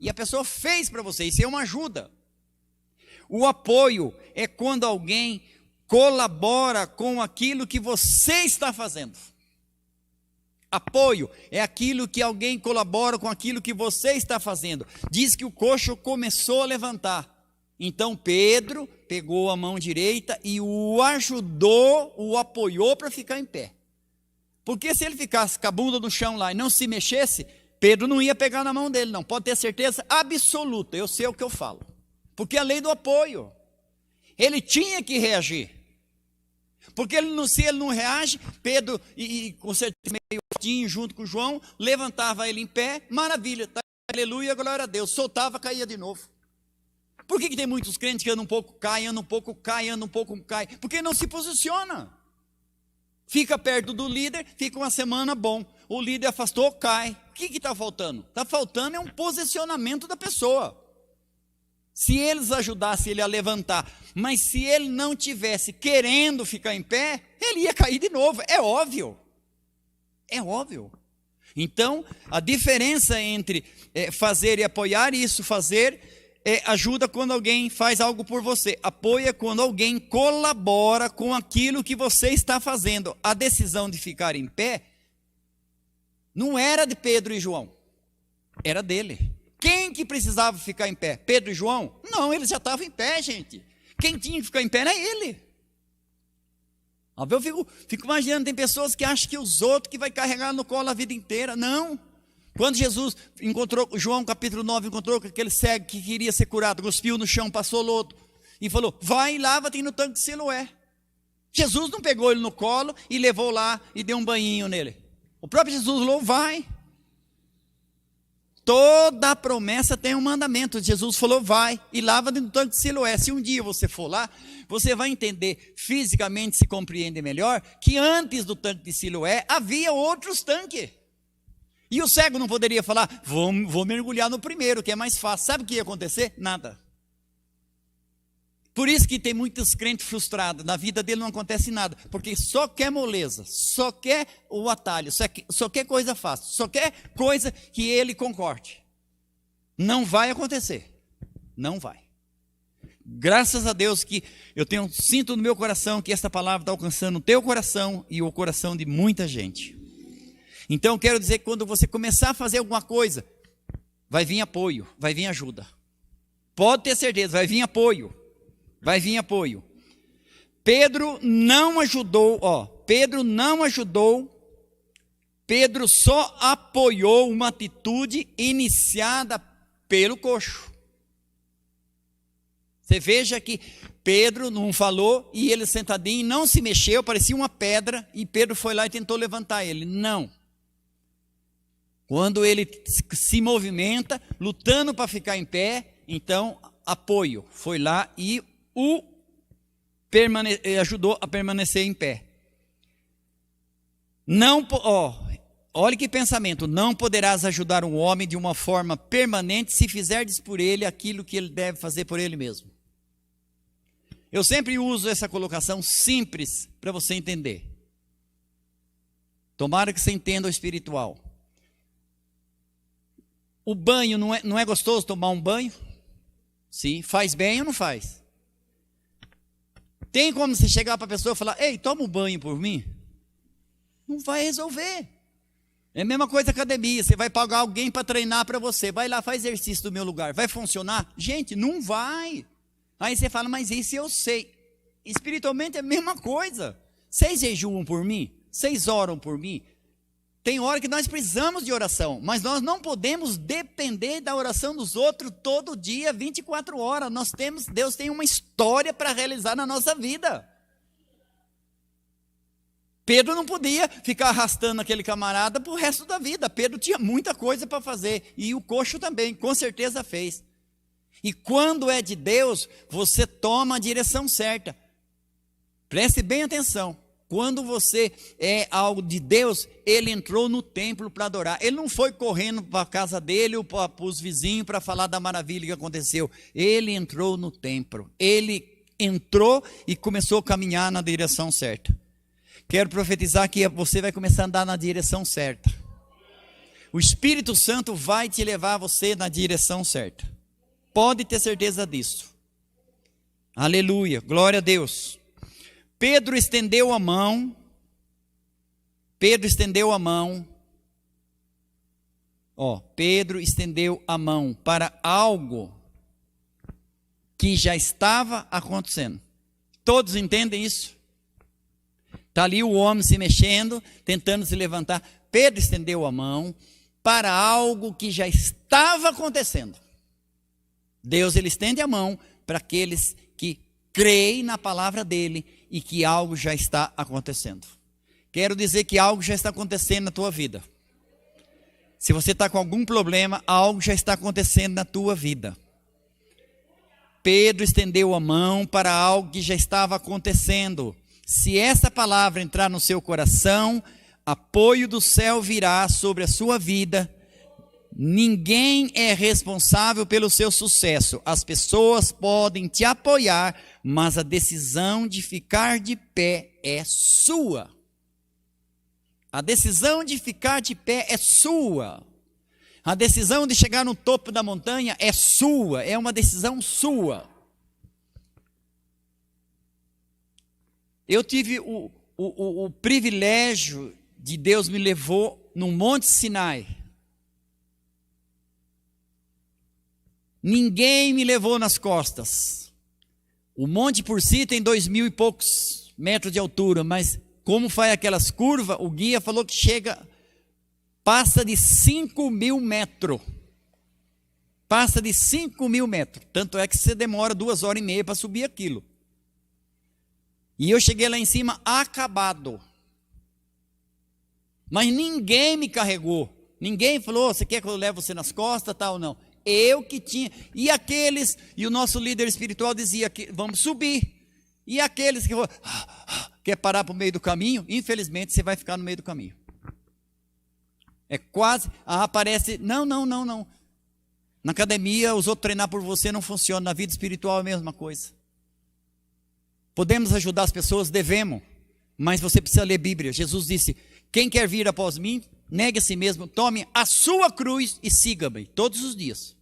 e a pessoa fez para você. Isso é uma ajuda. O apoio é quando alguém colabora com aquilo que você está fazendo. Apoio é aquilo que alguém colabora com aquilo que você está fazendo. Diz que o coxo começou a levantar. Então Pedro pegou a mão direita e o ajudou, o apoiou para ficar em pé. Porque se ele ficasse com a bunda no chão lá e não se mexesse, Pedro não ia pegar na mão dele, não. Pode ter certeza absoluta, eu sei o que eu falo. Porque a lei do apoio. Ele tinha que reagir. Porque se ele não reage, Pedro, com certeza meio fortinho, junto com João, levantava ele em pé, maravilha, tá, aleluia, glória a Deus, soltava, caía de novo. Por que tem muitos crentes que andam um pouco, cai, andam um pouco, cai, andam um pouco, cai? Porque não se posiciona. Fica perto do líder, fica uma semana bom, o líder afastou, cai. O que está faltando? Está faltando é um posicionamento da pessoa. Se eles ajudassem ele a levantar, mas se ele não tivesse querendo ficar em pé, ele ia cair de novo, é óbvio. É óbvio. Então, a diferença entre fazer e apoiar, isso fazer ajuda quando alguém faz algo por você. Apoia quando alguém colabora com aquilo que você está fazendo. A decisão de ficar em pé não era de Pedro e João, era dele. Quem que precisava ficar em pé? Pedro e João? Não, eles já estavam em pé, gente. Quem tinha que ficar em pé era ele. Eu fico imaginando, tem pessoas que acham que os outros que vai carregar no colo a vida inteira. Não. Quando Jesus encontrou, João capítulo 9, encontrou com aquele cego que queria ser curado, cuspiu no chão, passou lodo e falou: vai e lava-te no tanque de Siloé. Jesus não pegou ele no colo e levou lá e deu um banhinho nele. O próprio Jesus falou: vai. Toda a promessa tem um mandamento. Jesus falou: vai e lava-te no tanque de Siloé. Se um dia você for lá, você vai entender, fisicamente se compreende melhor, que antes do tanque de Siloé havia outros tanques. E o cego não poderia falar: vou mergulhar no primeiro, que é mais fácil. Sabe o que ia acontecer? Nada. Por isso que tem muitos crentes frustrados, na vida dele não acontece nada, porque só quer moleza, só quer o atalho, só quer coisa fácil, só quer coisa que ele concorde. Não vai acontecer, não vai. Graças a Deus que eu sinto no meu coração que esta palavra está alcançando o teu coração e o coração de muita gente. Então quero dizer que quando você começar a fazer alguma coisa, vai vir apoio, vai vir ajuda. Pode ter certeza, vai vir apoio. Vai vir apoio. Pedro não ajudou, Pedro só apoiou uma atitude iniciada pelo coxo. Você veja que Pedro não falou e ele sentadinho não se mexeu, parecia uma pedra, e Pedro foi lá e tentou levantar ele. Não. Quando ele se movimenta, lutando para ficar em pé, então apoio, foi lá e ajudou a permanecer em pé. Olha que pensamento: não poderás ajudar um homem de uma forma permanente se fizerdes por ele aquilo que ele deve fazer por ele mesmo. Eu sempre uso essa colocação simples para você entender. Tomara que você entenda o espiritual. O banho, não é gostoso tomar um banho? Sim, faz bem ou não faz? Tem como você chegar para a pessoa e falar: ei, toma um banho por mim? Não vai resolver. É a mesma coisa academia, você vai pagar alguém para treinar para você, vai lá, faz exercício do meu lugar, vai funcionar? Gente, não vai. Aí você fala: mas isso eu sei. Espiritualmente é a mesma coisa. Vocês jejuam por mim? Vocês oram por mim? Tem hora que nós precisamos de oração, mas nós não podemos depender da oração dos outros todo dia, 24 horas. Deus tem uma história para realizar na nossa vida. Pedro não podia ficar arrastando aquele camarada para o resto da vida. Pedro tinha muita coisa para fazer, e o coxo também, com certeza fez. E quando é de Deus, você toma a direção certa. Preste bem atenção. Quando você é algo de Deus, ele entrou no templo para adorar. Ele não foi correndo para a casa dele ou para os vizinhos para falar da maravilha que aconteceu. Ele entrou no templo. Ele entrou e começou a caminhar na direção certa. Quero profetizar que você vai começar a andar na direção certa. O Espírito Santo vai te levar você na direção certa. Pode ter certeza disso. Aleluia, glória a Deus. Pedro estendeu a mão. Pedro estendeu a mão para algo que já estava acontecendo. Todos entendem isso? Está ali o homem se mexendo, tentando se levantar. Pedro estendeu a mão para algo que já estava acontecendo. Deus, ele estende a mão para aqueles que creem na palavra dele e que algo já está acontecendo. Quero dizer que algo já está acontecendo na tua vida. Se você está com algum problema, algo já está acontecendo na tua vida. Pedro estendeu a mão para algo que já estava acontecendo. Se essa palavra entrar no seu coração, apoio do céu virá sobre a sua vida. Ninguém é responsável pelo seu sucesso. As pessoas podem te apoiar, mas a decisão de ficar de pé é sua. A decisão de ficar de pé é sua. A decisão de chegar no topo da montanha é sua. É uma decisão sua. Eu tive o privilégio de Deus me levou no Monte Sinai. Ninguém me levou nas costas. O monte por si tem 2.000 e poucos metros de altura, mas como faz aquelas curvas, o guia falou que passa de 5.000 metros. Passa de 5.000 metros. Tanto é que você demora 2 horas e meia para subir aquilo. E eu cheguei lá em cima acabado. Mas ninguém me carregou. Ninguém falou, você quer que eu leve você nas costas, tal, não. Eu que tinha, e o nosso líder espiritual dizia que vamos subir, e aqueles que quer parar para o meio do caminho, infelizmente você vai ficar no meio do caminho. É quase, parece, não, na academia os outros treinar por você não funciona, na vida espiritual é a mesma coisa. Podemos ajudar as pessoas, devemos, mas você precisa ler Bíblia. Jesus disse, quem quer vir após mim, negue a si mesmo, tome a sua cruz e siga-me todos os dias.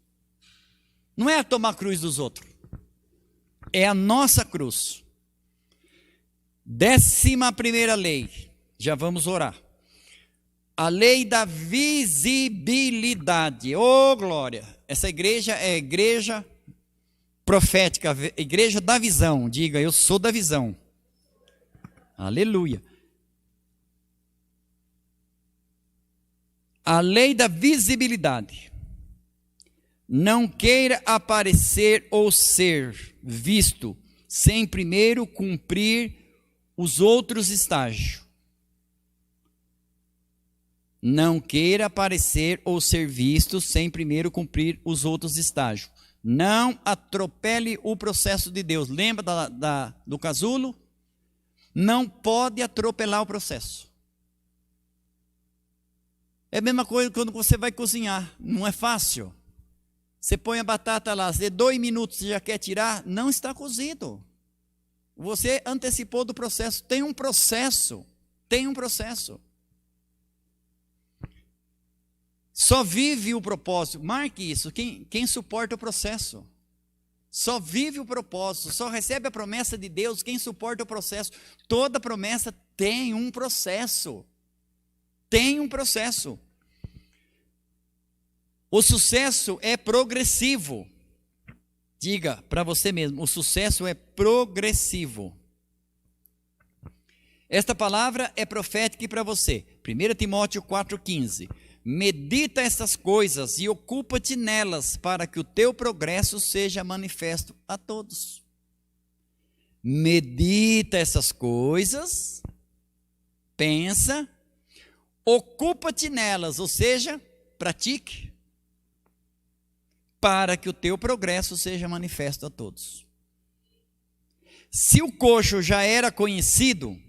Não é tomar a cruz dos outros, é a nossa cruz. 11ª lei, já vamos orar. A lei da visibilidade. Oh, glória! Essa igreja é a igreja profética, igreja da visão. Diga, eu sou da visão. Aleluia. A lei da visibilidade. Não queira aparecer ou ser visto sem primeiro cumprir os outros estágios. Não queira aparecer ou ser visto sem primeiro cumprir os outros estágios. Não atropele o processo de Deus. Lembra do casulo? Não pode atropelar o processo. É a mesma coisa quando você vai cozinhar. Não é fácil. Você põe a batata lá, de 2 minutos você já quer tirar, não está cozido. Você antecipou do processo. Tem um processo. Só vive o propósito. Marque isso. Quem suporta o processo. Só vive o propósito. Só recebe a promessa de Deus quem suporta o processo. Toda promessa tem um processo. O sucesso é progressivo. Diga para você mesmo, o sucesso é progressivo. Esta palavra é profética e para você. 1 Timóteo 4,15. Medita estas coisas e ocupa-te nelas, para que o teu progresso seja manifesto a todos. Medita essas coisas, pensa, ocupa-te nelas, ou seja, pratique, para que o teu progresso seja manifesto a todos. Se o coxo já era conhecido,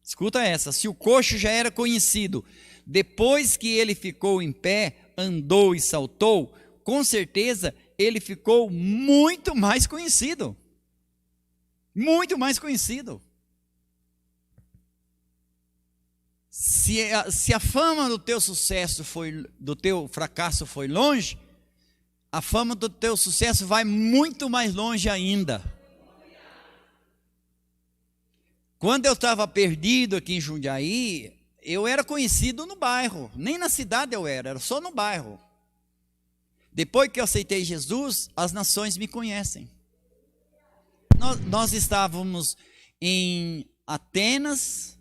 escuta essa, se o coxo já era conhecido, depois que ele ficou em pé, andou e saltou, com certeza ele ficou muito mais conhecido. Muito mais conhecido. Se a fama do teu sucesso do teu fracasso foi longe, a fama do teu sucesso vai muito mais longe ainda. Quando eu estava perdido aqui em Jundiaí, eu era conhecido no bairro, nem na cidade eu era só no bairro. Depois que eu aceitei Jesus, as nações me conhecem. Nós estávamos em Atenas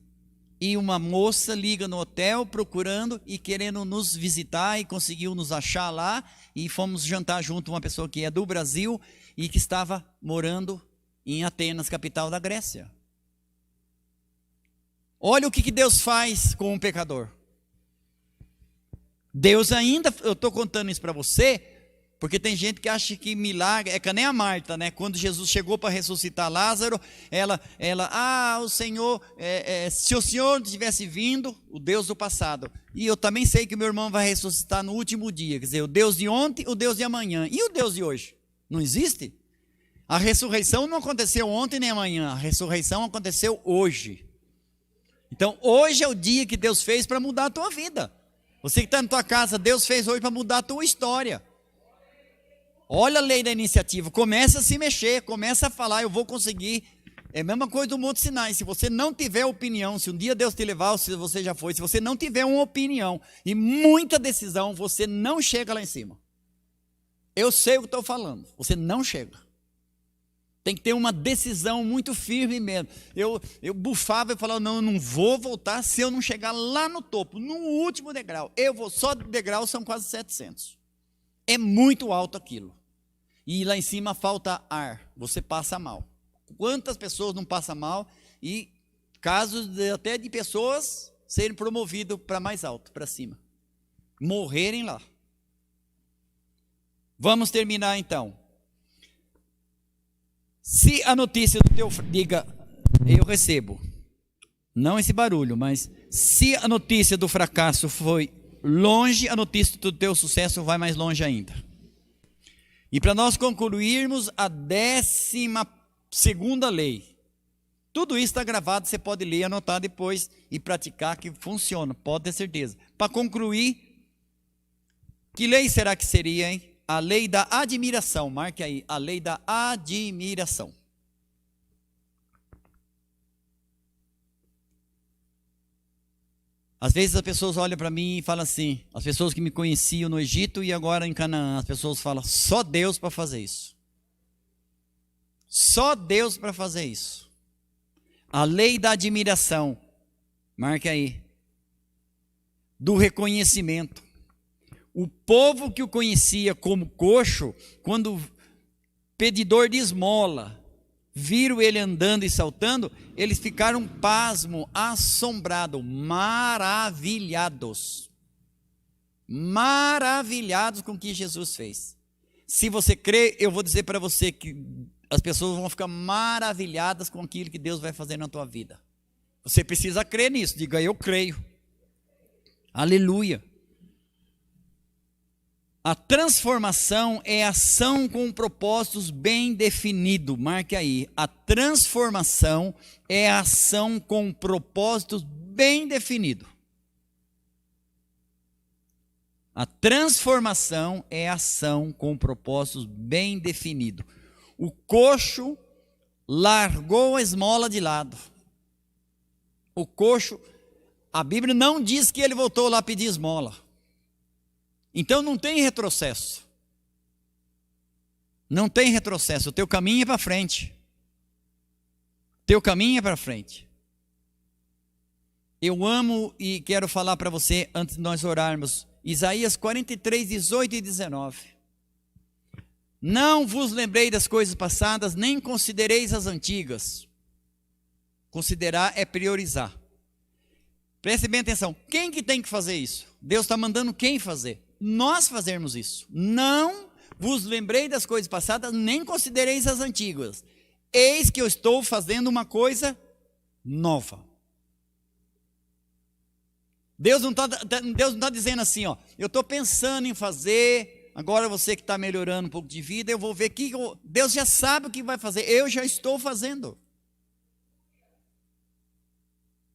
e uma moça liga no hotel procurando e querendo nos visitar e conseguiu nos achar lá e fomos jantar junto uma pessoa que é do Brasil e que estava morando em Atenas, capital da Grécia. Olha o que Deus faz com um pecador. Deus ainda, eu estou contando isso para você, porque tem gente que acha que milagre, é que nem a Marta, né? Quando Jesus chegou para ressuscitar Lázaro, o Senhor, se o Senhor tivesse vindo, o Deus do passado, e eu também sei que meu irmão vai ressuscitar no último dia, quer dizer, o Deus de ontem, o Deus de amanhã, e o Deus de hoje? Não existe? A ressurreição não aconteceu ontem nem amanhã, a ressurreição aconteceu hoje. Então, hoje é o dia que Deus fez para mudar a tua vida. Você que está na tua casa, Deus fez hoje para mudar a tua história. Olha a lei da iniciativa, começa a se mexer, começa a falar, eu vou conseguir. É a mesma coisa do Monte Sinai, se você não tiver opinião, se um dia Deus te levar, ou se você já foi, se você não tiver uma opinião e muita decisão, você não chega lá em cima. Eu sei o que estou falando, você não chega. Tem que ter uma decisão muito firme mesmo. Eu bufava e falava, não, eu não vou voltar se eu não chegar lá no topo, no último degrau. Só de degrau são quase 700. É muito alto aquilo. E lá em cima falta ar, você passa mal. Quantas pessoas não passam mal? E casos até de pessoas serem promovidas para mais alto, para cima. Morrerem lá. Vamos terminar então. Se a notícia do teu... Diga, eu recebo. Não esse barulho, mas se a notícia do fracasso foi longe, a notícia do teu sucesso vai mais longe ainda. E para nós concluirmos a 12ª lei. Tudo isso está gravado, você pode ler, anotar depois e praticar que funciona, pode ter certeza. Para concluir, que lei será que seria, hein? A lei da admiração, marque aí, a lei da admiração. Às vezes as pessoas olham para mim e falam assim, as pessoas que me conheciam no Egito e agora em Canaã, as pessoas falam, só Deus para fazer isso. Só Deus para fazer isso. A lei da admiração, marque aí, do reconhecimento. O povo que o conhecia como coxo, quando pedidor de esmola, viram ele andando e saltando, eles ficaram pasmo, assombrados, maravilhados com o que Jesus fez. Se você crê, eu vou dizer para você que as pessoas vão ficar maravilhadas com aquilo que Deus vai fazer na tua vida. Você precisa crer nisso, diga eu creio. Aleluia. A transformação é ação com propósitos bem definidos. Marque aí. A transformação é ação com propósitos bem definidos. A transformação é ação com propósitos bem definidos. O coxo largou a esmola de lado. O coxo, a Bíblia não diz que ele voltou lá pedir esmola. Então não tem retrocesso. Não tem retrocesso. O teu caminho é para frente. Teu caminho é para frente. Eu amo e quero falar para você, antes de nós orarmos, Isaías 43, 18 e 19. Não vos lembrei das coisas passadas, nem considereis as antigas. Considerar é priorizar. Preste bem atenção, quem que tem que fazer isso? Deus está mandando quem fazer? Nós fazermos isso. Não vos lembrei das coisas passadas, nem considereis as antigas. Eis que eu estou fazendo uma coisa nova. Deus não está dizendo assim, ó, eu estou pensando em fazer, agora você que está melhorando um pouco de vida, eu vou ver que Deus já sabe o que vai fazer, eu já estou fazendo.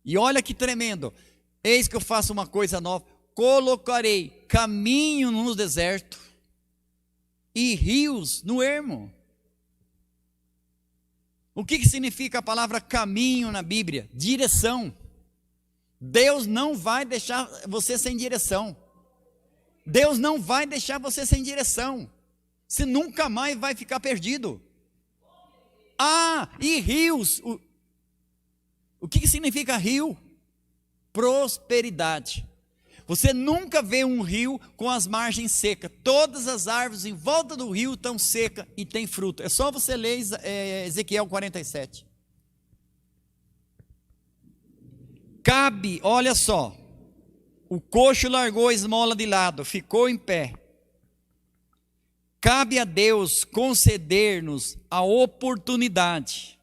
E olha que tremendo, eis que eu faço uma coisa nova, colocarei caminho no deserto e rios no ermo. O que significa a palavra caminho na Bíblia? Direção. Deus não vai deixar você sem direção. Deus não vai deixar você sem direção. Você nunca mais vai ficar perdido. E rios. O que significa rio? Prosperidade. Você nunca vê um rio com as margens secas. Todas as árvores em volta do rio estão secas e tem fruto. É só você ler Ezequiel 47. Cabe, olha só, o coxo largou a esmola de lado, ficou em pé. Cabe a Deus conceder-nos a oportunidade.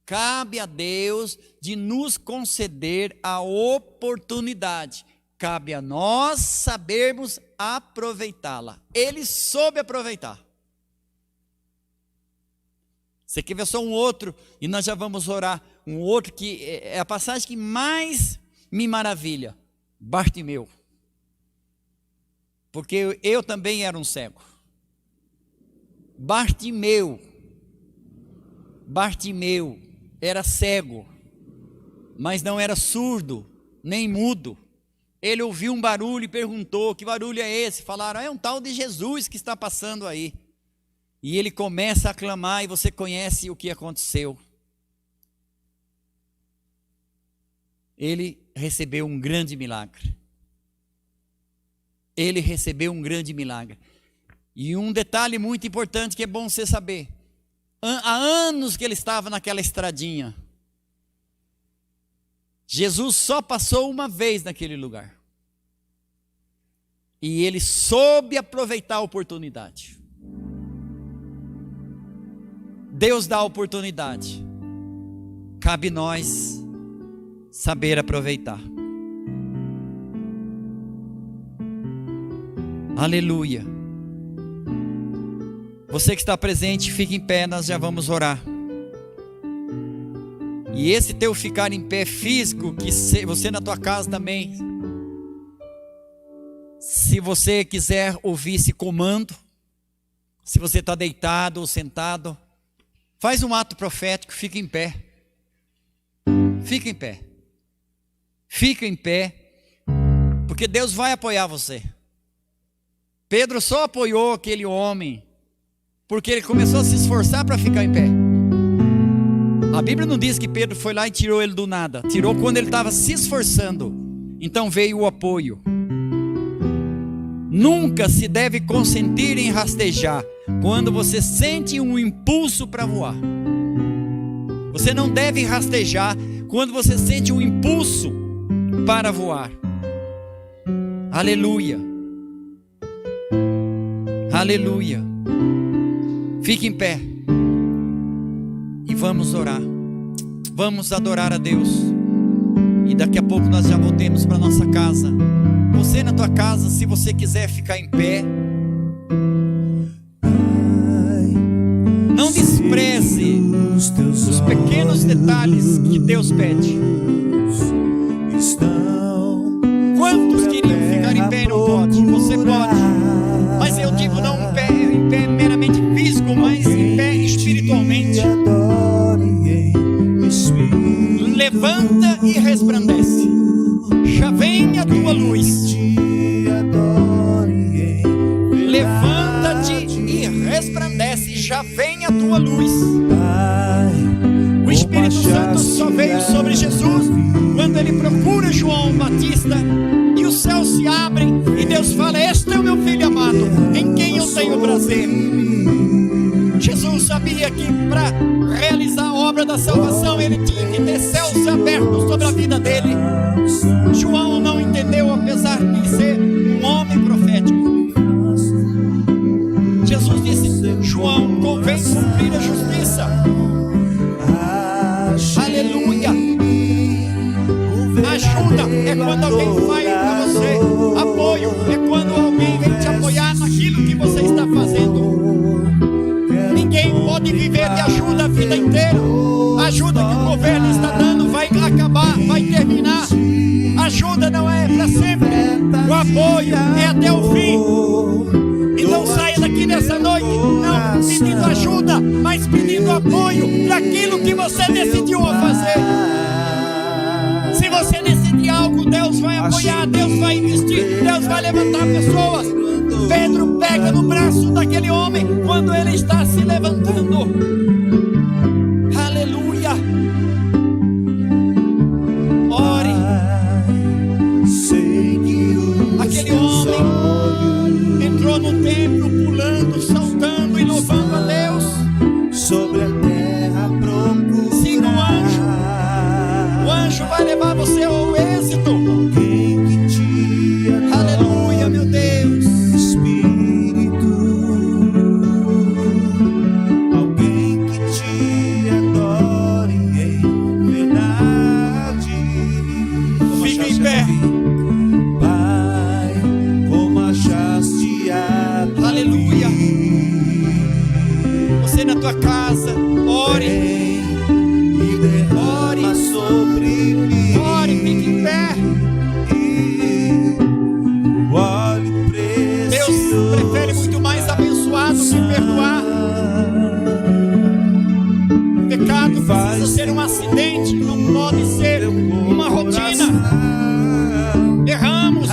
Cabe a Deus de nos conceder a oportunidade. Cabe a nós sabermos aproveitá-la. Ele soube aproveitar. Você quer ver só um outro, e nós já vamos orar. Um outro que é a passagem que mais me maravilha. Bartimeu. Porque eu também era um cego. Bartimeu era cego, mas não era surdo, nem mudo. Ele ouviu um barulho e perguntou, que barulho é esse? Falaram, é um tal de Jesus que está passando aí. E ele começa a clamar e você conhece o que aconteceu. Ele recebeu um grande milagre. Ele recebeu um grande milagre. E um detalhe muito importante que é bom você saber. Há anos que ele estava naquela estradinha. Jesus só passou uma vez naquele lugar. E ele soube aproveitar a oportunidade. Deus dá a oportunidade. Cabe nós saber aproveitar. Aleluia. Você que está presente, fique em pé, nós já vamos orar. E esse teu ficar em pé físico, que você na tua casa também, se você quiser ouvir esse comando, se você está deitado ou sentado, faz um ato profético, fica em pé. Fica em pé. Fica em pé, porque Deus vai apoiar você. Pedro só apoiou aquele homem porque ele começou a se esforçar para ficar em pé. A Bíblia não diz que Pedro foi lá e tirou ele do nada. Tirou quando ele estava se esforçando. Então veio o apoio. Nunca se deve consentir em rastejar quando você sente um impulso para voar. Você não deve rastejar quando você sente um impulso para voar. Aleluia. Aleluia. Fique em pé e vamos orar. Vamos adorar a Deus. E daqui a pouco nós já voltemos para nossa casa. Você na tua casa, se você quiser ficar em pé, não despreze os pequenos detalhes que Deus pede. Quantos queriam ficar em pé e não pode? Você pode. Mas eu digo não em pé meramente físico, mas em pé espiritualmente. Levanta e resplandece. Já vem a tua luz. Levanta-te e resplandece. Já vem a tua luz. O Espírito Santo só veio sobre Jesus Batista, e os céus se abrem e Deus fala: este é o meu filho amado, em quem eu tenho prazer. Jesus sabia que para realizar a obra da salvação ele tinha que ter céus abertos sobre a vida dele. João não entendeu, apesar de ser um homem profético. Jesus disse: João, convém cumprir a justiça. Aleluia. Ajuda é quando alguém vai para você. Apoio é quando alguém vem te apoiar naquilo que você está fazendo. Ninguém pode viver de ajuda a vida inteira. A ajuda que o governo está dando vai acabar, vai terminar. Ajuda não é para sempre. O apoio é até o fim. Então saia daqui nessa noite não pedindo ajuda, mas pedindo apoio para aquilo que você decidiu a fazer. Se você decidir algo, Deus vai apoiar, Deus vai investir, Deus vai levantar pessoas. Pedro pega no braço daquele homem quando ele está se levantando. Aleluia. Ore. Aquele homem entrou no templo pulando, saltando e louvando a Deus. Sobre a terra procura. Siga o anjo. O anjo vai levar você ao êxito. Alguém que te adore. Aleluia, meu Deus. Espírito. Alguém que te adore em verdade. Fica em pé. Pai, como achaste a tua Aleluia. Você na tua casa, ore. derrama sobre mim. Ore, fique em pé. O óleo Deus precioso. prefere muito mais abençoar do que perdoar. O pecado precisa ser um acidente, não pode ser uma rotina. Erramos,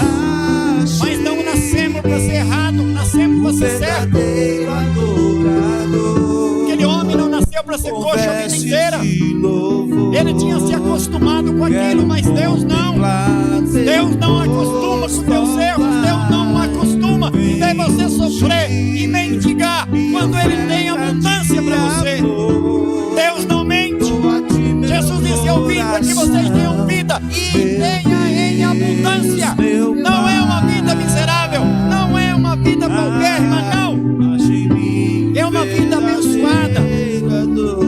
mas não nascemos para ser errado, nascemos para ser certo. Verdadeiro adorador. Aquele homem não nasceu para ser coxa a vida inteira. De louvor. Ele tinha se acostumado com aquilo, mas Deus não. Deus não acostuma com teus erros, Deus não acostuma em você sofrer e mendigar quando Ele tem abundância para você. Deus não mente. Jesus disse: eu vim para que vocês tenham vida e tenha em abundância. Não é uma vida miserável, não é uma vida paupérrima, não. É uma vida abençoada,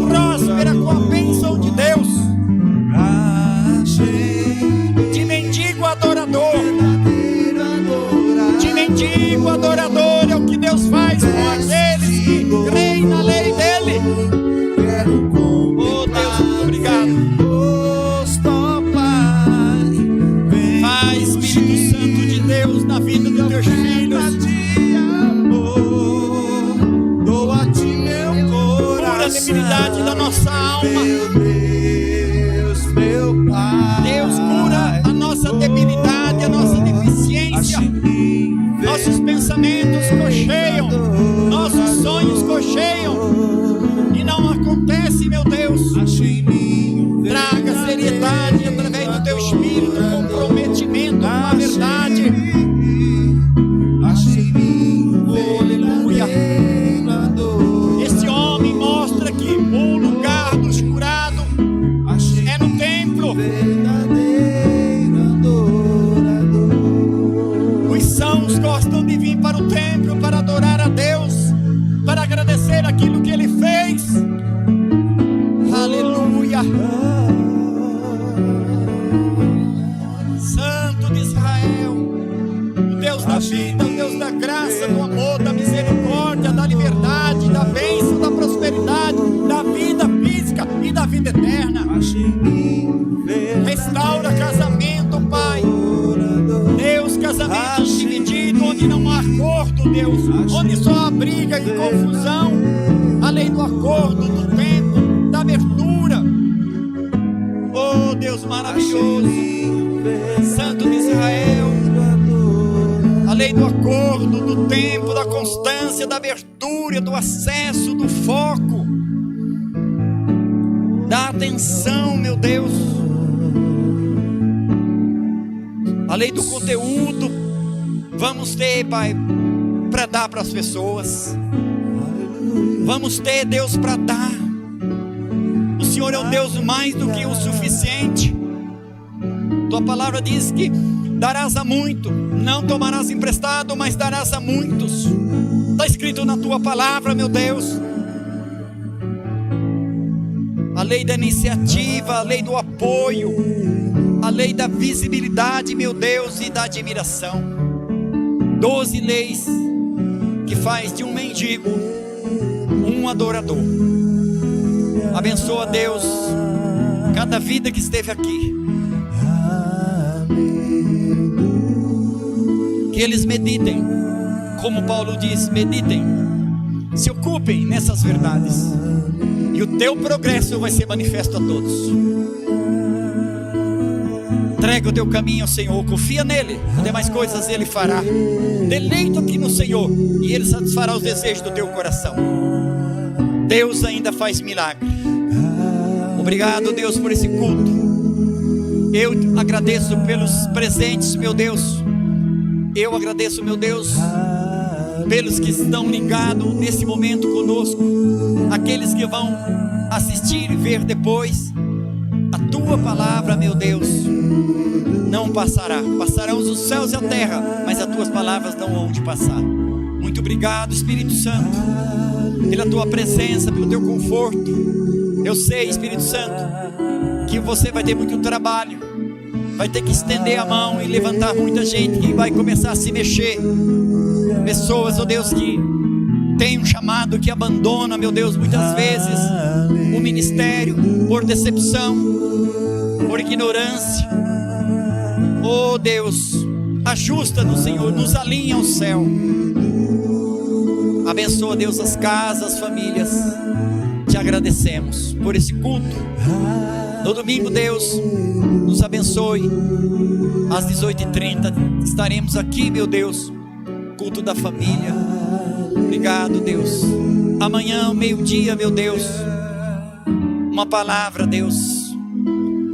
próspera com a bênção de Deus. De mendigo adorador. De mendigo adorador é o que Deus faz com aqueles que creem na lei dele. Oh Deus, muito obrigado. Pai, Espírito Santo de Deus, na vida dos teus filhos. Cura a debilidade da nossa alma. Deus, cura a nossa debilidade, a nossa deficiência. Nossos pensamentos cocheiam, nossos sonhos cocheiam e não acontece, meu Deus. Traga seriedade através do teu espírito, comprometimento com a verdade. Oh, aleluia. Este homem mostra que o lugar dos curados é no templo. Os sãos gostam de vir para o templo para adorar a Deus, para agradecer aquilo que Ele fez. Aleluia. Santo de Israel, o Deus da vida, o Deus da graça, do amor, da misericórdia, da liberdade, da bênção, da prosperidade, da vida física e da vida eterna. Restaura casamento, Pai. Deus, casamento dividido, onde não há acordo, Deus, onde só há briga e confusão. Além do acordo, do tempo, da abertura. Oh Deus maravilhoso, Santo de Israel, a lei do acordo, do tempo, da constância, da abertura, do acesso, do foco, da atenção, meu Deus. além do conteúdo, vamos ter, Pai, para dar para as pessoas. Vamos ter, Deus, para dar. O Senhor é um Deus mais do que o suficiente. Tua palavra diz que darás a muito, não tomarás emprestado, mas darás a muitos. Está escrito na tua palavra, meu Deus. A lei da iniciativa, a lei do apoio, a lei da visibilidade, meu Deus, e da admiração. 12 leis que faz de um mendigo um adorador. Abençoa, Deus, cada vida que esteve aqui. Que eles meditem, como Paulo diz, meditem, se ocupem nessas verdades, e o teu progresso vai ser manifesto a todos. Entrega o teu caminho ao Senhor, confia nele, as demais coisas ele fará. Deleita-te no Senhor e ele satisfará os desejos do teu coração. Deus ainda faz milagre. Obrigado, Deus, por esse culto. Eu agradeço pelos presentes, meu Deus. Eu agradeço, meu Deus, pelos que estão ligados nesse momento conosco, aqueles que vão assistir e ver depois. A tua palavra, meu Deus, não passará. Passarão os céus e a terra, mas as tuas palavras não hão de passar. Muito obrigado, Espírito Santo, pela tua presença, pelo teu conforto. Eu sei, Espírito Santo, que você vai ter muito trabalho, vai ter que estender a mão e levantar muita gente que vai começar a se mexer. Pessoas, ó Deus, que tem um chamado, que abandona, meu Deus, muitas vezes o ministério por decepção, por ignorância. Oh Deus, ajusta-nos, Senhor, nos alinha ao céu. Abençoa, Deus, as casas, as famílias. Te agradecemos por esse culto. No domingo, Deus, nos abençoe. Às 18h30 estaremos aqui, meu Deus, culto da família. Obrigado, Deus. Amanhã, ao meio-dia, meu Deus, uma palavra, Deus,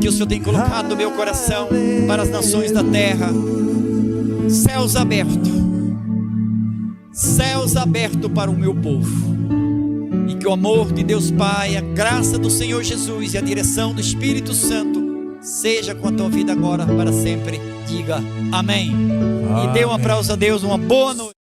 que o Senhor tem colocado no meu coração para as nações da terra. Céus abertos. Céus abertos para o meu povo. E que o amor de Deus Pai, a graça do Senhor Jesus e a direção do Espírito Santo seja com a tua vida agora para sempre. Diga amém. E dê um aplauso a Deus, uma boa noite.